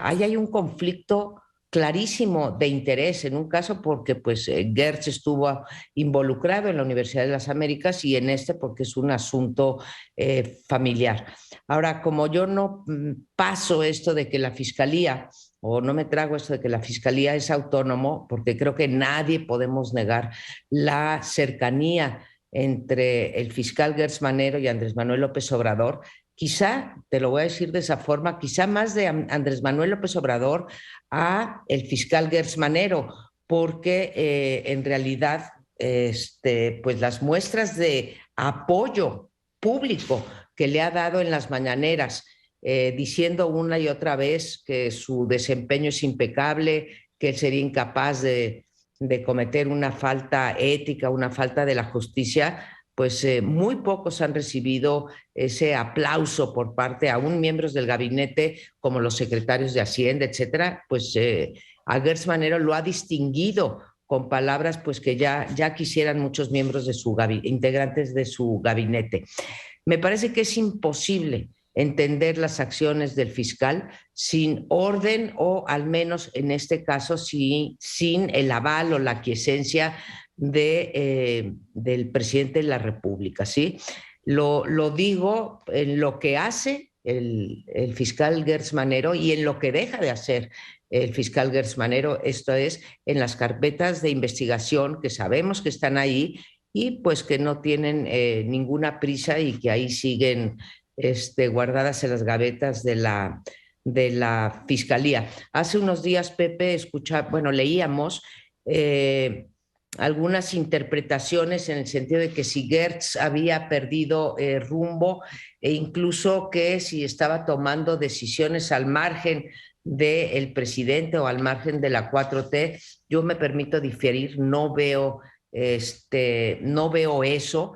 ahí hay un conflicto clarísimo de interés, en un caso porque pues Gertz estuvo involucrado en la Universidad de las Américas y en porque es un asunto familiar. Ahora, como yo no paso esto de que la Fiscalía, o no me trago esto de que la Fiscalía es autónomo, porque creo que nadie podemos negar la cercanía entre el fiscal Gertz Manero y Andrés Manuel López Obrador, quizá, te lo voy a decir de esa forma, quizá más de Andrés Manuel López Obrador a el fiscal Gertz Manero, porque en realidad pues las muestras de apoyo público que le ha dado en las mañaneras, diciendo una y otra vez que su desempeño es impecable, que él sería incapaz de cometer una falta ética, una falta de la justicia, pues muy pocos han recibido ese aplauso por parte aún miembros del gabinete, como los secretarios de Hacienda, etcétera. Pues a Gertz Manero lo ha distinguido con palabras pues que ya quisieran muchos miembros de integrantes de su gabinete. Me parece que es imposible entender las acciones del fiscal sin orden o al menos en este caso sin el aval o la aquiescencia del presidente de la República, ¿sí? Lo digo en lo que hace el fiscal Gertz Manero y en lo que deja de hacer el fiscal Gertz Manero, esto es, en las carpetas de investigación que sabemos que están ahí y pues que no tienen ninguna prisa y que ahí siguen guardadas en las gavetas de la Fiscalía. Hace unos días, Pepe, leíamos algunas interpretaciones en el sentido de que si Gertz había perdido rumbo e incluso que si estaba tomando decisiones al margen del presidente o al margen de la 4T, yo me permito diferir, no veo eso.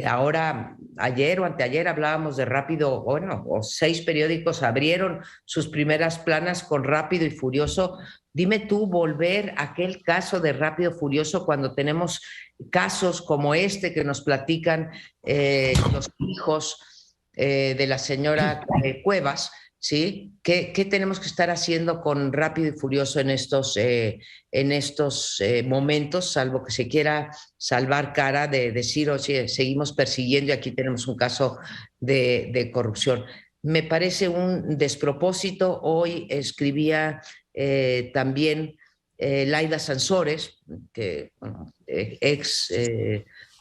Ahora, ayer o anteayer hablábamos de Rápido, o 6 periódicos abrieron sus primeras planas con Rápido y Furioso. Dime tú, volver a aquel caso de Rápido y Furioso cuando tenemos casos como este que nos platican los hijos de la señora Cuevas, ¿sí? ¿Qué tenemos que estar haciendo con Rápido y Furioso en estos momentos, salvo que se quiera salvar cara de decir, oye, seguimos persiguiendo y aquí tenemos un caso de corrupción? Me parece un despropósito. Hoy escribía también Laida Sansores, que ex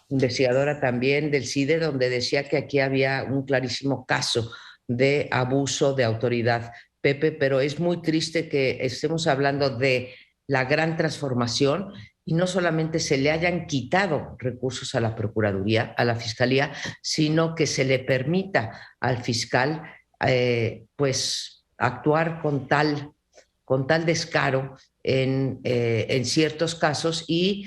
investigadora también del CIDE, donde decía que aquí había un clarísimo caso de abuso de autoridad, Pepe, pero es muy triste que estemos hablando de la gran transformación y no solamente se le hayan quitado recursos a la Procuraduría, a la Fiscalía, sino que se le permita al fiscal pues actuar con tal descaro en ciertos casos y,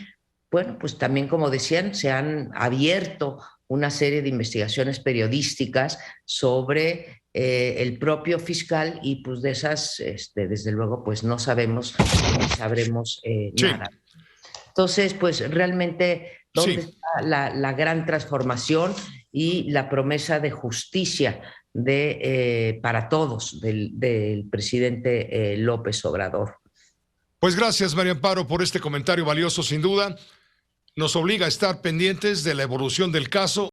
bueno, pues también, como decían, se han abierto una serie de investigaciones periodísticas sobre el propio fiscal y pues de esas, desde luego, pues no sabemos ni sabremos nada. Entonces, pues realmente, ¿dónde está la gran transformación y la promesa de justicia para todos del presidente López Obrador? Pues gracias, María Amparo, por este comentario valioso, sin duda. Nos obliga a estar pendientes de la evolución del caso.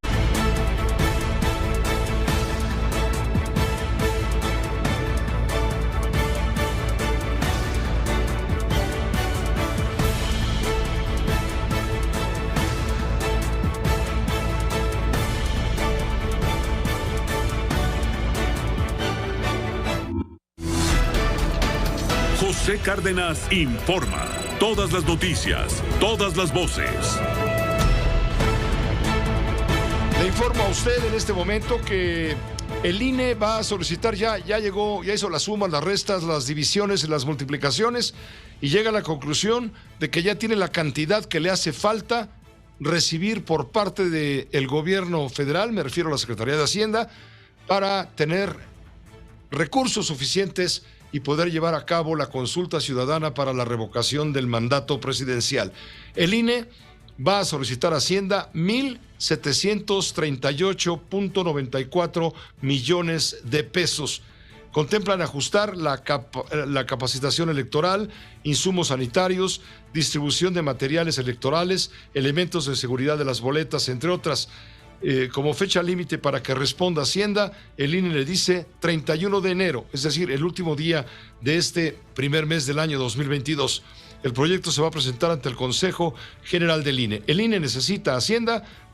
José Cárdenas informa. Todas las noticias, todas las voces. Le informo a usted en este momento que el INE va a solicitar, ya hizo las sumas, las restas, las divisiones, las multiplicaciones y llega a la conclusión de que ya tiene la cantidad que le hace falta recibir por parte del gobierno federal, me refiero a la Secretaría de Hacienda, para tener recursos suficientes y poder llevar a cabo la consulta ciudadana para la revocación del mandato presidencial. El INE va a solicitar a Hacienda 1,738.94 millones de pesos. Contemplan ajustar la capacitación electoral, insumos sanitarios, distribución de materiales electorales, elementos de seguridad de las boletas, entre otras. como fecha límite para que responda Hacienda, el INE le dice 31 de enero, es decir, el último día de este primer mes del año 2022. El proyecto se va a presentar ante el Consejo General del INE. El INE necesita de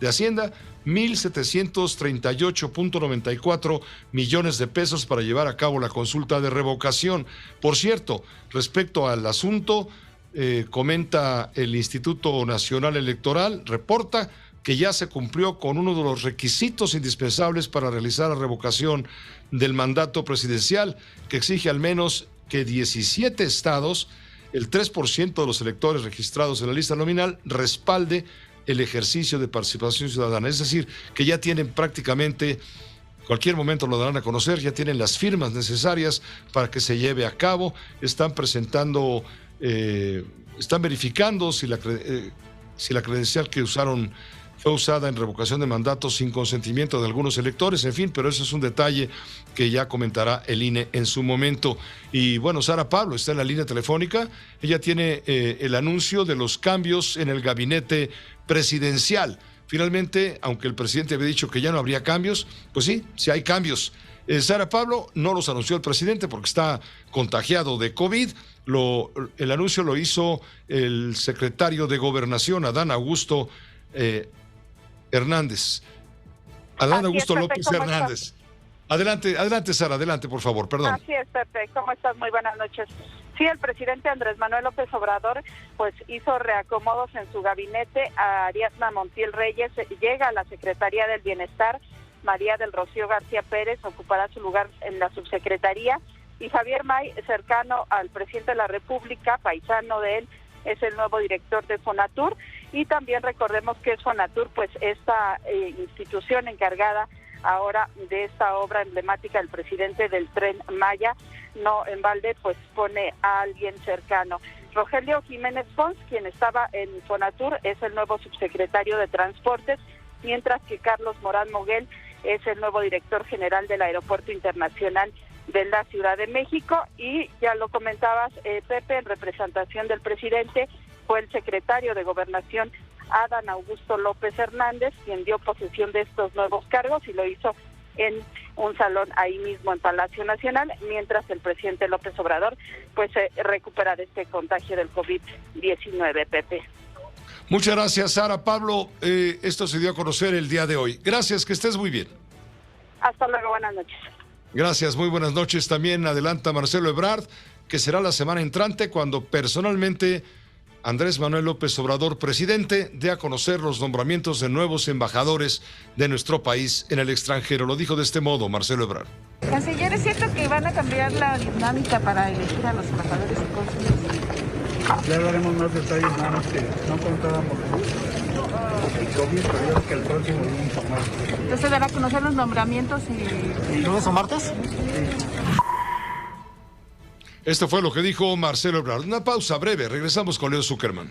Hacienda 1.738.94 millones de pesos para llevar a cabo la consulta de revocación. Por cierto, respecto al asunto, comenta el Instituto Nacional Electoral, reporta que ya se cumplió con uno de los requisitos indispensables para realizar la revocación del mandato presidencial, que exige al menos que 17 estados, el 3% de los electores registrados en la lista nominal, respalde el ejercicio de participación ciudadana. Es decir, que ya tienen prácticamente, cualquier momento lo darán a conocer, ya tienen las firmas necesarias para que se lleve a cabo. Están presentando, están verificando si la credencial que usaron fue usada en revocación de mandato sin consentimiento de algunos electores, en fin, pero eso es un detalle que ya comentará el INE en su momento. Y bueno, Sara Pablo está en la línea telefónica, ella tiene el anuncio de los cambios en el gabinete presidencial. Finalmente, aunque el presidente había dicho que ya no habría cambios, pues sí hay cambios. Sara Pablo, no los anunció el presidente porque está contagiado de COVID. El anuncio lo hizo el secretario de Gobernación, Adán Augusto Hernández. Adán Augusto López Hernández. Adelante, Sara, adelante, por favor, perdón. Así es, Pepe, ¿cómo estás? Muy buenas noches. Sí, el presidente Andrés Manuel López Obrador pues hizo reacomodos en su gabinete. A Ariadna Montiel Reyes llega a la Secretaría del Bienestar, María del Rocío García Pérez ocupará su lugar en la subsecretaría, y Javier May, cercano al presidente de la República, paisano de él, es el nuevo director de Fonatur. Y también recordemos que es Fonatur, pues esta institución encargada ahora de esta obra emblemática del presidente del Tren Maya, no en balde, pues pone a alguien cercano. Rogelio Jiménez Pons, quien estaba en Fonatur, es el nuevo subsecretario de Transportes, mientras que Carlos Morán Moguel es el nuevo director general del Aeropuerto Internacional de la Ciudad de México. Y ya lo comentabas, Pepe, en representación del presidente fue el secretario de Gobernación, Adán Augusto López Hernández, quien dio posesión de estos nuevos cargos y lo hizo en un salón ahí mismo en Palacio Nacional, mientras el presidente López Obrador pues se recupera de este contagio del COVID-19, Pepe. Muchas gracias, Sara Pablo. Esto se dio a conocer el día de hoy. Gracias, que estés muy bien. Hasta luego, buenas noches. Gracias, muy buenas noches. También adelanta Marcelo Ebrard, que será la semana entrante cuando personalmente Andrés Manuel López Obrador, presidente, dé a conocer los nombramientos de nuevos embajadores de nuestro país en el extranjero. Lo dijo de este modo Marcelo Ebrard. Canciller, ¿es cierto que van a cambiar la dinámica para elegir a los embajadores y cónsules? Ya hablaremos más detalles, nada más que no contábamos el COVID, pero yo creo que el próximo día informal. Entonces dará a conocer los nombramientos y... ¿Lunes o martes? Sí. Esto fue lo que dijo Marcelo Ebrard. Una pausa breve, regresamos con Leo Zuckerman.